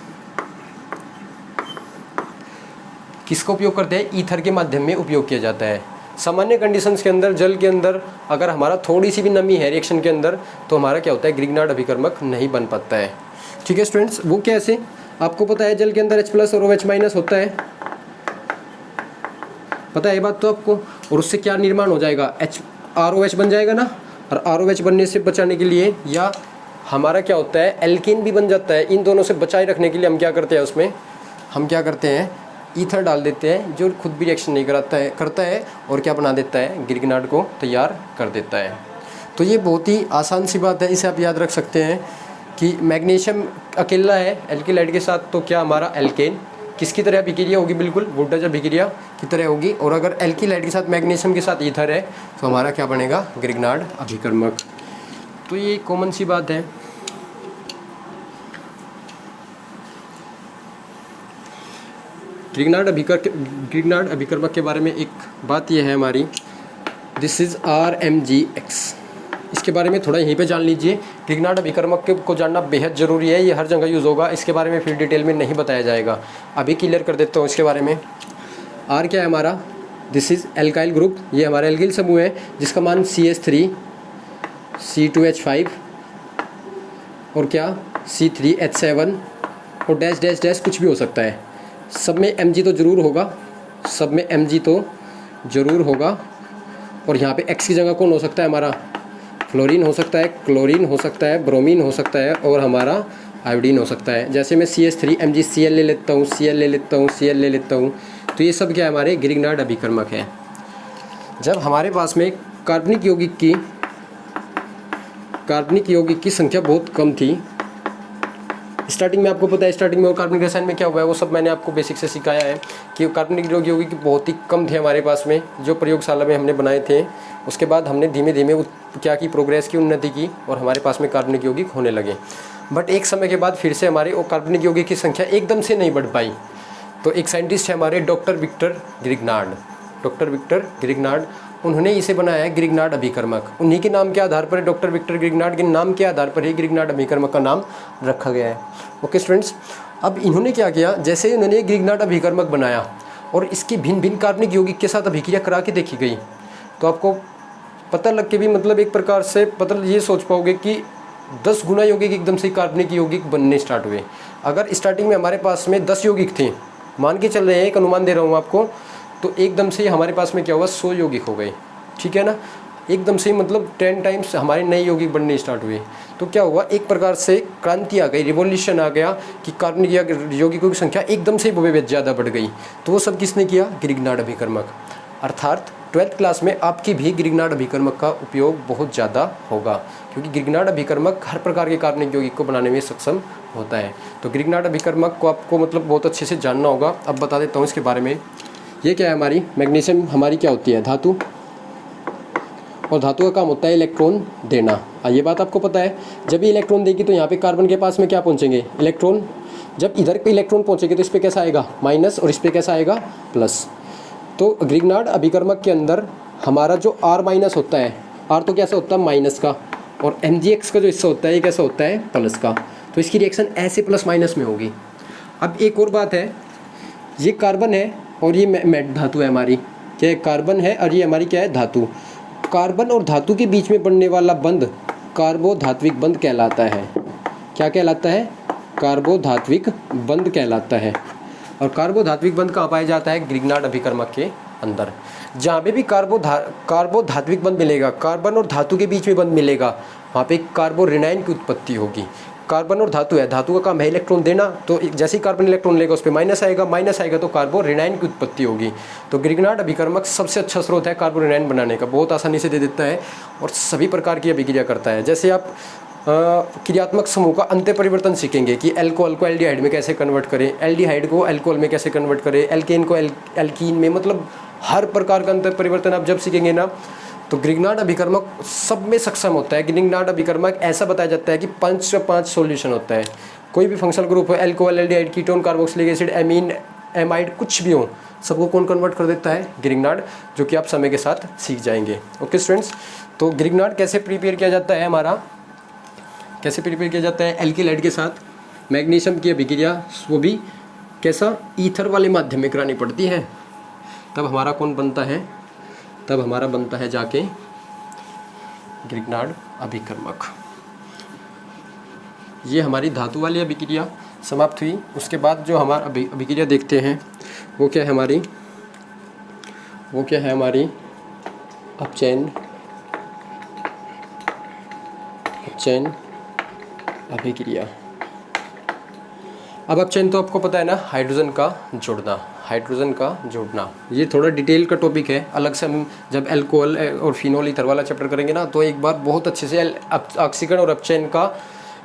किसका उपयोग करते हैं? ईथर के माध्यम में उपयोग किया जाता है। सामान्य कंडीशंस के अंदर जल के अंदर अगर हमारा थोड़ी सी भी नमी है रिएक्शन के अंदर तो हमारा क्या होता है? ग्रिग्नार्ड अभिकर्मक नहीं बन पाता है। ठीक है स्टूडेंट्स, वो कैसे? आपको पता है जल के अंदर H+ और OH- होता है, पता है ये बात तो आपको। और उससे क्या निर्माण हो जाएगा? ROH बन जाएगा ना। और ROH बनने से बचाने के लिए या हमारा क्या होता है एल्कीन भी बन जाता है। इन दोनों से बचाए रखने के लिए हम क्या करते हैं, उसमें हम क्या करते हैं ईथर डाल देते हैं जो खुद भी रिएक्शन नहीं करता है और क्या बना देता है ग्रिग्नार्ड को तैयार कर देता है। तो ये बहुत ही आसान सी बात है, इसे आप याद रख सकते हैं कि मैग्नीशियम अकेला है एल्किल हैलाइड के साथ तो क्या हमारा एल्केन किसकी तरह अभिक्रिया होगी? बिल्कुल वुडज अभिक्रिया की तरह होगी। और अगर एल्किल हैलाइड के साथ मैग्नीशियम के साथ ईथर है तो हमारा क्या बनेगा? ग्रिग्नार्ड अभिकर्मक। तो ये कॉमन सी बात है। ग्रिग्नार्ड अभिकर्मक के बारे में एक बात यह है हमारी, दिस इज़ RMgX। इसके बारे में थोड़ा यहीं पे जान लीजिए। ग्रिग्नार्ड अभिकर्मक को जानना बेहद ज़रूरी है, ये हर जगह यूज़ होगा। इसके बारे में फिर डिटेल में नहीं बताया जाएगा, अभी क्लियर कर देता हूँ इसके बारे में। R क्या है हमारा? दिस इज़ एल्काइल ग्रुप, ये हमारा एल्किल समूह है जिसका मान CH3 C2H5 और क्या C3H7 और डैश डैश डैश कुछ भी हो सकता है। सब में Mg तो ज़रूर होगा, सब में Mg तो ज़रूर होगा। और यहाँ पे X की जगह कौन हो सकता है हमारा? फ्लोरीन हो सकता है, क्लोरीन हो सकता है, ब्रोमीन हो सकता है और हमारा आयोडीन हो सकता है। जैसे मैं CH3MgCl ले लेता हूँ, Cl ले लेता हूँ, Cl ले लेता हूँ, तो ये सब क्या है हमारे ग्रिग्नार्ड अभिकर्मक है। जब हमारे पास में कार्बनिक यौगिक की संख्या बहुत कम थी, स्टार्टिंग में आपको पता है स्टार्टिंग में और कार्बनिक रसायन में क्या हुआ है वो सब मैंने आपको बेसिक से सिखाया है कि कार्बनिक यौगिक बहुत ही कम थे हमारे पास में जो प्रयोगशाला में हमने बनाए थे। उसके बाद हमने धीमे धीमे क्या की प्रोग्रेस की, उन्नति की और हमारे पास में कार्बनिक यौगिक होने लगे। बट एक समय के बाद फिर से हमारे वो कार्बनिक यौगिक की संख्या एकदम से नहीं बढ़ पाई। तो एक साइंटिस्ट है हमारे डॉक्टर विक्टर ग्रिग्नार्ड, उन्होंने इसे बनाया है ग्रिग्नार्ड अभिकर्मक। उन्हीं के नाम के आधार पर, डॉक्टर विक्टर ग्रिग्नार्ड के नाम के आधार पर ही ग्रिग्नार्ड अभिकर्मक का नाम रखा गया है। ओके स्टूडेंट्स, अब इन्होंने क्या किया, जैसे इन्होंने ग्रिग्नार्ड अभिकर्मक बनाया और इसकी भिन्न भिन्न कार्बनिक यौगिक के साथ अभिक्रिया करा के देखी गई तो आपको पता लग के भी मतलब एक प्रकार से पता ये सोच पाओगे कि 10 गुना यौगिक एकदम से कार्बनिक यौगिक बनने स्टार्ट हुए। अगर स्टार्टिंग में हमारे पास में 10 यौगिक थे, मान के चल रहे हैं, एक अनुमान दे रहा हूँ आपको, तो एकदम से हमारे पास में क्या हुआ 100 यौगिक हो गए। ठीक है ना, एकदम से मतलब 10 टाइम्स हमारे नए यौगिक बनने स्टार्ट हुए। तो क्या हुआ, एक प्रकार से क्रांति आ गई, रिवॉल्यूशन आ गया कि कार्बनिक यौगिकों की संख्या एकदम से बहुत ज़्यादा बढ़ गई। तो वो सब किसने किया? ग्रिग्नार्ड अभिकर्मक। अर्थात 12th क्लास में आपकी भी ग्रिग्नार्ड अभिकर्मक का उपयोग बहुत ज़्यादा होगा क्योंकि ग्रिग्नार्ड अभिकर्मक हर प्रकार के कार्बनिक यौगिक को बनाने में सक्षम होता है। तो ग्रिग्नार्ड अभिकर्मक को आपको मतलब बहुत अच्छे से जानना होगा। अब बता देता हूँ इसके बारे में। ये क्या है हमारी मैग्नीशियम, हमारी क्या होती है धातु, और धातु का काम होता है इलेक्ट्रॉन देना। ये बात आपको पता है। जब ये इलेक्ट्रॉन देगी तो यहाँ पे कार्बन के पास में क्या पहुँचेंगे? इलेक्ट्रॉन। जब इधर पे इलेक्ट्रॉन पहुँचेंगे तो इस पर कैसा आएगा? माइनस, और इस पर कैसा आएगा? प्लस। तो ग्रिग्नार्ड अभिकर्मक के अंदर हमारा जो R- होता है, R तो कैसा होता है? माइनस का, और MgX का जो हिस्सा होता है ये कैसा होता है? प्लस का। तो इसकी रिएक्शन ऐसे प्लस माइनस में होगी। अब एक और बात है, ये कार्बन है और ये मेट धातु है हमारी, क्या है? कार्बन है और ये हमारी क्या है? धातु। कार्बन और धातु के बीच में बनने वाला बंध कार्बोधात्विक बंध कहलाता है। क्या कहलाता है? कार्बोधात्विक बंध कहलाता है। और कार्बोधात्विक बंध कहाँ पाया जाता है? ग्रिग्नार्ड अभिकर्मक के अंदर। जहाँ पे भी कार्बोधात्विक बंध मिलेगा, कार्बन और धातु के बीच में बंध मिलेगा, वहाँ पे कार्बोरेनाइन की उत्पत्ति होगी। कार्बन और धातु है, धातु का काम है इलेक्ट्रॉन देना, तो जैसे ही कार्बन इलेक्ट्रॉन लेगा उस पर माइनस आएगा तो कार्बोरेनाइन की उत्पत्ति होगी। तो ग्रिग्नार्ड अभिकर्मक सबसे अच्छा स्रोत है कार्बोरेनाइन बनाने का, बहुत आसानी से दे देता है और सभी प्रकार की अभिक्रिया करता है। जैसे आप क्रियात्मक समूह का अंत्य परिवर्तन सीखेंगे कि अल्कोहल को एल्डिहाइड में कैसे कन्वर्ट करें, एल्डिहाइड को अल्कोहल में कैसे कन्वर्ट करें, एल्केन को एल्कीन में, मतलब हर प्रकार का अंत्य परिवर्तन आप जब सीखेंगे ना तो ग्रिग्नार्ड अभिकर्मक सब में सक्षम होता है। ग्रिग्नार्ड अभिकर्मक ऐसा बताया जाता है कि 5 से 5 सॉल्यूशन होता है। कोई भी फंक्शनल ग्रुप हो, alcohol, aldehyde, ketone, carboxylic acid, amine, amide, कुछ भी हो, सबको कौन कन्वर्ट कर देता है? ग्रिग्नार्ड, जो कि आप समय के साथ सीख जाएंगे। ओके स्टूडेंट्स, तो ग्रिग्नार्ड कैसे प्रिपेयर किया जाता है हमारा, कैसे प्रिपेयर किया जाता है? एल्किलाइड के साथ मैग्नीशियम की अभिक्रिया, वो भी कैसा? ईथर वाले माध्यम में करानी पड़ती है। तब हमारा कौन बनता है? तब हमारा बनता है जाके ग्रिग्नार्ड अभिकर्मक। ये हमारी धातु वाली अभिक्रिया समाप्त हुई। उसके बाद जो हमारा अभिक्रिया देखते हैं वो क्या है हमारी? वो क्या है हमारी? अपचयन अभिक्रिया। अब अपचयन तो आपको पता है ना, हाइड्रोजन का जोड़ना, हाइड्रोजन का जोड़ना। ये थोड़ा डिटेल का टॉपिक है, अलग से हम जब अल्कोहल और फिनोल ईथर वाला चैप्टर करेंगे ना तो एक बार बहुत अच्छे से ऑक्सीकरण और अपचयन का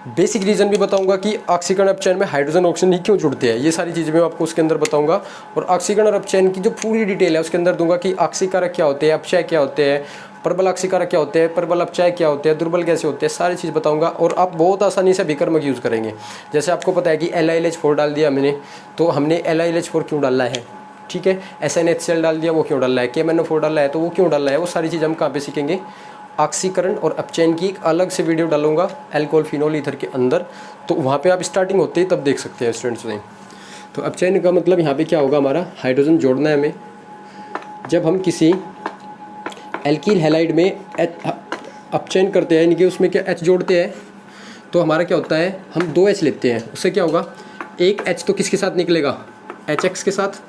बेसिक रीज़न भी बताऊंगा कि ऑक्सीकरण अपचयन में हाइड्रोजन ऑक्सीजन ही क्यों जुड़ते हैं। ये सारी चीज़ें मैं आपको उसके अंदर बताऊंगा। और ऑक्सीकरण और अपचयन की जो पूरी डिटेल है उसके अंदर दूंगा कि ऑक्सीकारक क्या होते हैं, अपचय क्या होते हैं, प्रबल ऑक्सीकारक क्या होते हैं, प्रबल अपचय क्या होते हैं, दुर्बल कैसे होते हैं, सारी चीज़ बताऊंगा। और आप बहुत आसानी से अभिकर्मक यूज़ करेंगे। जैसे आपको पता है कि LiLH4 डाल दिया मैंने, तो हमने LiLH4 क्यों डाला है, ठीक है, SnHCl डाल दिया, वो क्यों डाला है, KMnO4 डाला है, तो वो क्यों डाला है, वो सारी चीज़ हम कहाँ पे सीखेंगे? ऑक्सीकरण और अपचयन की एक अलग से वीडियो डालूंगा अल्कोहल फिनोल ईथर के अंदर, तो वहाँ पे आप स्टार्टिंग होते ही तब देख सकते हैं स्टूडेंट्स में। तो अपचयन का मतलब यहाँ पे क्या होगा? हमारा हाइड्रोजन जोड़ना है हमें। जब हम किसी एल्कील हैलाइड में अपचयन करते हैं, यानी कि उसमें क्या H जोड़ते हैं, तो हमारा क्या होता है? हम 2 H लेते हैं, उससे क्या होगा? एक H तो किसके साथ निकलेगा? HX के साथ।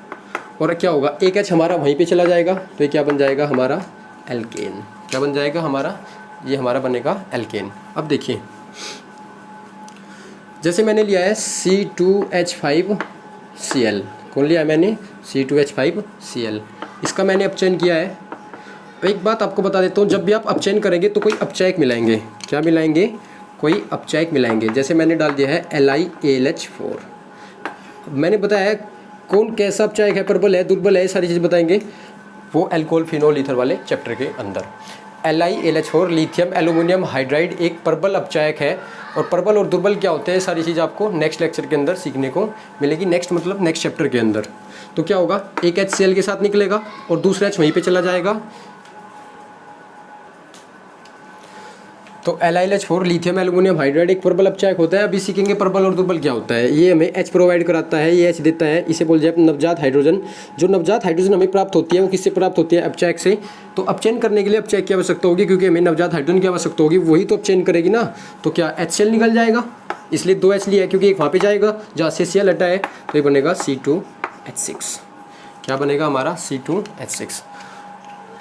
और क्या होगा? एक H हमारा वहीं पे चला जाएगा, तो ये क्या बन जाएगा? हमारा एल्केन। क्या बन जाएगा हमारा? ये हमारा बनेगा एल्केन। अब देखिए, जैसे मैंने लिया है C2H5Cl, कौन लिया है मैंने? C2H5Cl, इसका मैंने अपचयन किया है। एक बात आपको बता देता हूँ, जब भी आप अपचयन करेंगे तो कोई अपचयक मिलाएंगे। क्या मिलाएंगे? कोई अपचयक मिलाएंगे। जैसे मैंने डाल दिया है LiAlH4। मैंने बताया है कौन कैसा अपचयक है, प्रबल है, दुर्बल है, सारी चीज़ बताएंगे वो अल्कोहल फिनोल ईथर वाले चैप्टर के अंदर। LiAlH4 लिथियम एल्यूमिनियम हाइड्राइड एक प्रबल अपचयक है। और प्रबल और दुर्बल क्या होते हैं, सारी चीज़ आपको नेक्स्ट लेक्चर के अंदर सीखने को मिलेगी। नेक्स्ट मतलब नेक्स्ट चैप्टर के अंदर। तो क्या होगा? एक HCl के साथ निकलेगा और दूसरा H वहीं पे चला जाएगा। तो LiLH4 लिथियम एल्यूमिनियम हाइड्राइड एक प्रबल अपचयक होता है। अभी सीखेंगे प्रबल और दुर्बल क्या होता है। ये हमें H प्रोवाइड कराता है, ये H देता है, इसे बोल जाए नवजात हाइड्रोजन। जो नवजात हाइड्रोजन हमें प्राप्त होती है वो किससे प्राप्त होती है? अपचयक से। तो अपचयन करने के लिए अपचयक की आवश्यकता होगी, क्योंकि हमें नवजात हाइड्रोजन की आवश्यकता होगी, वही तो अपचयन करेगी ना। तो क्या HCl निकल जाएगा, इसलिए 2 H लिया है, क्योंकि एक वहाँ पर जाएगा जहाँ से Cl हटा है, तो ये बनेगा C2H6। क्या बनेगा हमारा? C2H6।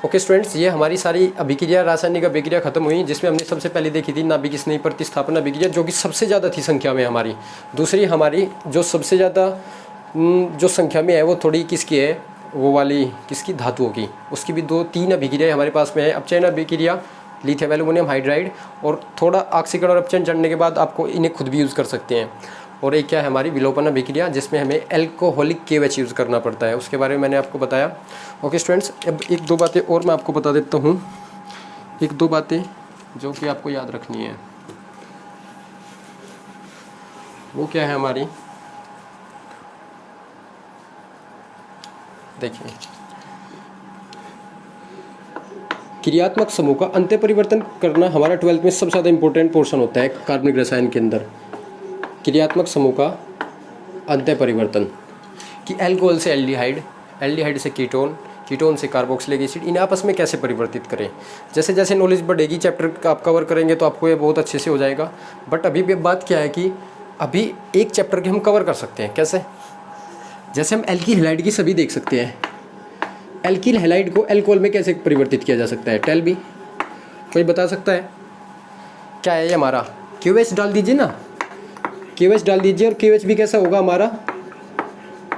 ओके स्टूडेंट्स, ये हमारी सारी अभिक्रिया, रासायनिक अभिक्रिया खत्म हुई, जिसमें हमने सबसे पहले देखी थी नाभिक स्नेही प्रतिस्थापन अभिक्रिया, जो कि सबसे ज़्यादा थी संख्या में हमारी। दूसरी हमारी जो सबसे ज़्यादा जो संख्या में है वो थोड़ी किसकी है? वो वाली किसकी? धातुओं की। उसकी भी 2-3 अभिक्रिया हमारे पास में है। अपचयन अभिक्रिया, लिथियम एल्यूमिनियम हाइड्राइड, और थोड़ा ऑक्सीकरण और अपचयन चढ़ने के बाद आपको इन्हें खुद भी यूज़ कर सकते हैं। और एक क्या है हमारी? विलोपन अभिक्रिया, जिसमें हमें एल्कोहलिक KOH यूज़ करना पड़ता है। उसके बारे में मैंने आपको बताया। ओके स्टूडेंट्स, अब 1-2 बातें और मैं आपको बता देता हूँ, 1-2 बातें जो कि आपको याद रखनी है। वो क्या है हमारी? देखिए, क्रियात्मक समूह का अंत्य परिवर्तन करना हमारा 12th में सबसे ज़्यादा इंपॉर्टेंट पोर्शन होता है कार्बनिक रसायन के अंदर। क्रियात्मक समूह का अंत्य परिवर्तन, कि अल्कोहल से एल्डिहाइड, एल्डिहाइड से कीटोन, कीटोन से कार्बोक्सिलिक एसिड, इन्हें आपस में कैसे परिवर्तित करें। जैसे जैसे नॉलेज बढ़ेगी, चैप्टर आप कवर करेंगे तो आपको ये बहुत अच्छे से हो जाएगा। बट अभी भी बात क्या है कि अभी एक चैप्टर के हम कवर कर सकते हैं। कैसे? जैसे हम एल्किल हैलाइड की सभी देख सकते हैं। एल्किल हैलाइड को अल्कोहल में कैसे परिवर्तित किया जा सकता है? टेल बी, कोई बता सकता है? क्या है ये हमारा? KOH डाल दीजिए ना, KOH डाल दीजिए। और KOH भी कैसा होगा हमारा?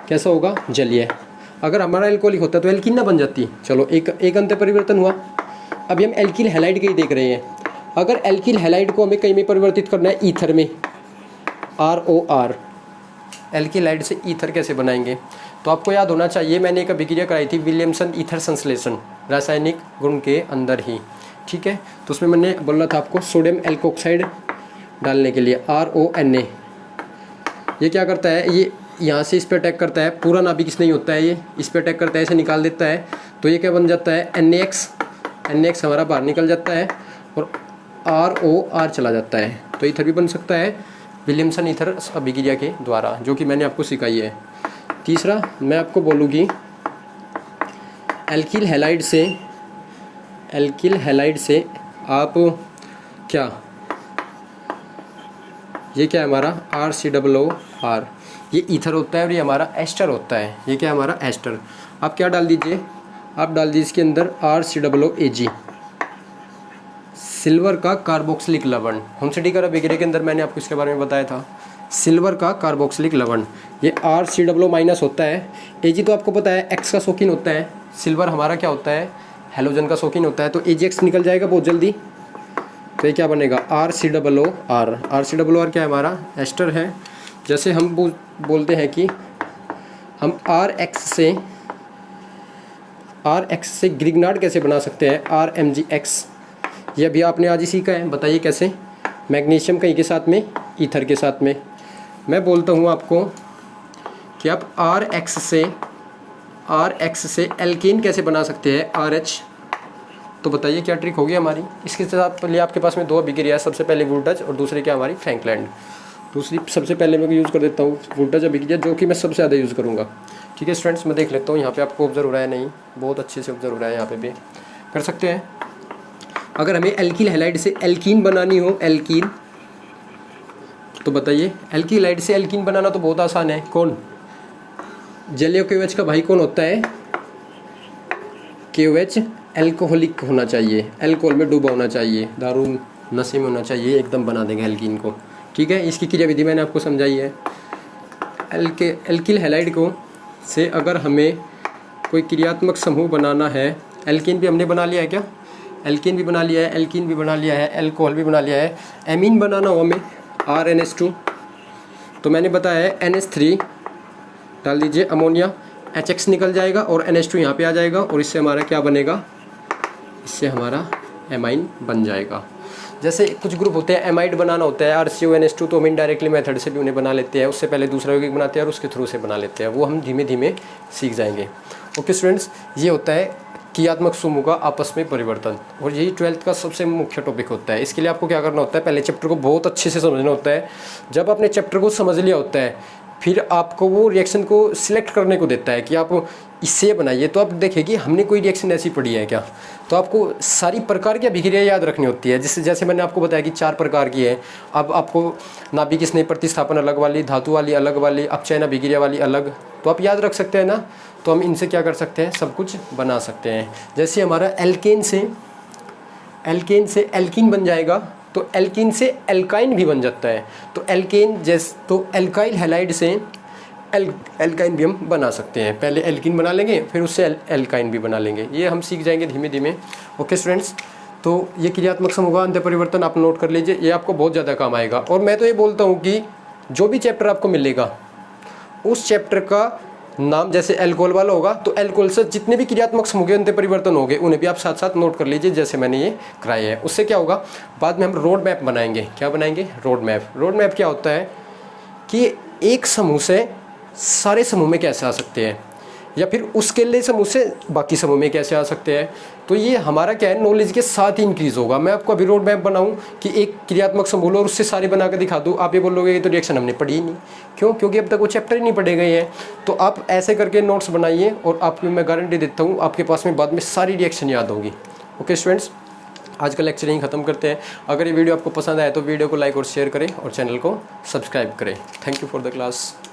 कैसा होगा? जलीय। अगर हमारा एल्कोहलिक होता तो एल्कीन ना बन जाती। चलो, एक अंतर परिवर्तन हुआ। अभी हम एल्किल हैलाइड के ही देख रहे हैं। अगर एल्किल हैलाइड को हमें कहीं में परिवर्तित करना है ईथर में, ROR, एल्किलाइड से ईथर कैसे बनाएंगे? तो आपको याद होना चाहिए, मैंने एक अभिक्रिया कराई थी विलियमसन ईथर संश्लेषण रासायनिक गुण के अंदर ही, ठीक है। तो उसमें मैंने बोला था आपको सोडियम एल्कोक्साइड डालने के लिए RONA, ये क्या करता है, ये यहाँ से इस पर अटैक करता है, पूरा नाभिक इस नहीं होता है, ये इस पर अटैक करता है, इसे निकाल देता है, तो ये क्या बन जाता है NaX हमारा बाहर निकल जाता है और ROR चला जाता है। तो ईथर भी बन सकता है विलियमसन ईथर अभिक्रिया के द्वारा, जो कि मैंने आपको सिखाई है। तीसरा मैं आपको बोलूँगी एल्किल हैलाइड से आप क्या, ये क्या है हमारा RCOOR, ये ईथर होता है और ये हमारा एस्टर होता है, ये क्या है हमारा एस्टर। आप क्या डाल दीजिए, आप डाल दीजिए इसके अंदर RCOOAG, सिल्वर का कार्बोक्सिलिक लवण। होमसेटिकर अभिक्रिया के अंदर मैंने आपको इसके बारे में बताया था, सिल्वर का कार्बोक्सिलिक लवण, ये RCOO- होता है। Ag तो आपको पता है X का शौकीन होता है, सिल्वर हमारा क्या होता है, हैलोजन का शौकीन होता है, तो AgX निकल जाएगा बहुत जल्दी। तो ये क्या बनेगा RCOOR क्या है हमारा एस्टर है। जैसे हम बोलते हैं कि हम RX से ग्रिग्नार्ड कैसे बना सकते हैं, RMgX, ये अभी आपने आज ही सीखा है। बताइए कैसे, मैग्नीशियम कहीं के साथ में, ईथर के साथ में। मैं बोलता हूँ आपको कि आप RX से एल्कीन कैसे बना सकते हैं, RH। तो बताइए क्या ट्रिक होगी हमारी। इसके साथ लिए आपके पास में दो अभिक्रिया है, सबसे पहले वुडज और दूसरी क्या हमारी फ्रैंकलैंड। दूसरी सबसे पहले मैं यूज़ कर देता हूँ वुडज अभिक्रिया, जो कि मैं सबसे ज़्यादा यूज़ करूँगा। ठीक है स्टूडेंट्स, मैं देख लेता हूँ यहाँ पे आपको ऑब्जर्व हो रहा है, नहीं बहुत अच्छे से ऑब्जर्व हो रहा है, यहाँ पे भी कर सकते हैं। अगर हमें एल्किल हैलाइड से एल्कीन बनानी हो, एल्कीन, तो बताइए एल्किलाइड से एल्कीन बनाना तो बहुत आसान है। कौन, जलीय KOH का भाई कौन होता है, KOH एल्कोहलिक होना चाहिए, अल्कोहल में डूबा होना चाहिए, दारू नशे में होना चाहिए, एकदम बना देंगे एल्कीन को। ठीक है, इसकी क्रिया विधि मैंने आपको समझाई है। एल्किल हैलाइड को से अगर हमें कोई क्रियात्मक समूह बनाना है, एल्कीन भी हमने बना लिया है क्या, एल्कीन भी बना लिया है, एल्कीन भी बना लिया है, अल्कोहल भी बना लिया है। एमीन बनाना हो हमें RNH2, तो मैंने बताया है NH3 डाल दीजिए, अमोनिया HX निकल जाएगा और NH2 यहाँ पे आ जाएगा और इससे हमारा क्या बनेगा, इससे हमारा एमाइन बन जाएगा। जैसे कुछ ग्रुप होते हैं एमाइड बनाना होता है RCONH2, तो हम इनडायरेक्टली मेथड से भी उन्हें बना लेते हैं, उससे पहले दूसरा यौगिक बनाते हैं और उसके थ्रू से बना लेते हैं, वो हम धीमे धीमे सीख जाएंगे। ओके स्टूडेंट्स, ये होता है क्रियात्मक समूह का आपस में परिवर्तन, और यही 12th का सबसे मुख्य टॉपिक होता है। इसके लिए आपको क्या करना होता है, पहले चैप्टर को बहुत अच्छे से समझना होता है। जब आपने चैप्टर को समझ लिया होता है, फिर आपको वो रिएक्शन को सिलेक्ट करने को देता है कि आप इससे बनाइए, तो आप देखिए कि हमने कोई रिएक्शन ऐसी पढ़ी है क्या। तो आपको सारी प्रकार की अभिक्रिया याद रखनी होती है, जैसे मैंने आपको बताया कि 4 प्रकार की है। अब आपको नाभिक स्नेह प्रतिस्थापन अलग वाली, धातु वाली अलग वाली, अपचयन अभिक्रिया वाली अलग, तो आप याद रख सकते हैं ना। तो हम इनसे क्या कर सकते हैं, सब कुछ बना सकते हैं। जैसे हमारा एल्केन से एल्कीन बन जाएगा, तो एल्कीन से एल्काइन भी बन जाता है। तो एल्केन तो एल्काइल हैलाइड से एल्काइन भी हम बना सकते हैं। पहले एल्कीन बना लेंगे, फिर उससे एल्काइन भी बना लेंगे, ये हम सीख जाएंगे धीमे धीमे। ओके स्टूडेंट्स, तो ये क्रियात्मक समूह का अंत परिवर्तन आप नोट कर लीजिए, ये आपको बहुत ज़्यादा काम आएगा। और मैं तो ये बोलता हूँ कि जो भी चैप्टर आपको मिलेगा, उस चैप्टर का नाम जैसे एल्कोहल वाला होगा, तो एल्कोहल से जितने भी क्रियात्मक समूह के अंत परिवर्तन होंगे, उन्हें भी आप साथ साथ नोट कर लीजिए, जैसे मैंने ये कराया है। उससे क्या होगा, बाद में हम रोड मैप बनाएंगे। क्या बनाएंगे, रोड मैप। रोड मैप क्या होता है कि एक समूह से सारे समूह में कैसे आ सकते हैं, या फिर उसके लिए समूह से बाकी समूह में कैसे आ सकते हैं। तो ये हमारा क्या है, नॉलेज के साथ ही इंक्रीज़ होगा। मैं आपको अभी रोड मैप बनाऊं कि एक क्रियात्मक समूह लो और उससे सारे बना कर दिखा दूं, आप ये बोलोगे ये तो रिएक्शन हमने पढ़ी ही नहीं। क्यों, क्योंकि अब तक वो चैप्टर ही नहीं पढ़े गए हैं। तो आप ऐसे करके नोट्स बनाइए, और आपको मैं गारंटी देता हूँ आपके पास में बाद में सारी रिएक्शन याद होगी। ओके स्टूडेंट्स, आज का लेक्चर यहीं ख़त्म करते हैं। अगर ये वीडियो आपको पसंद आए तो वीडियो को लाइक और शेयर करें और चैनल को सब्सक्राइब करें। Thank you for the class.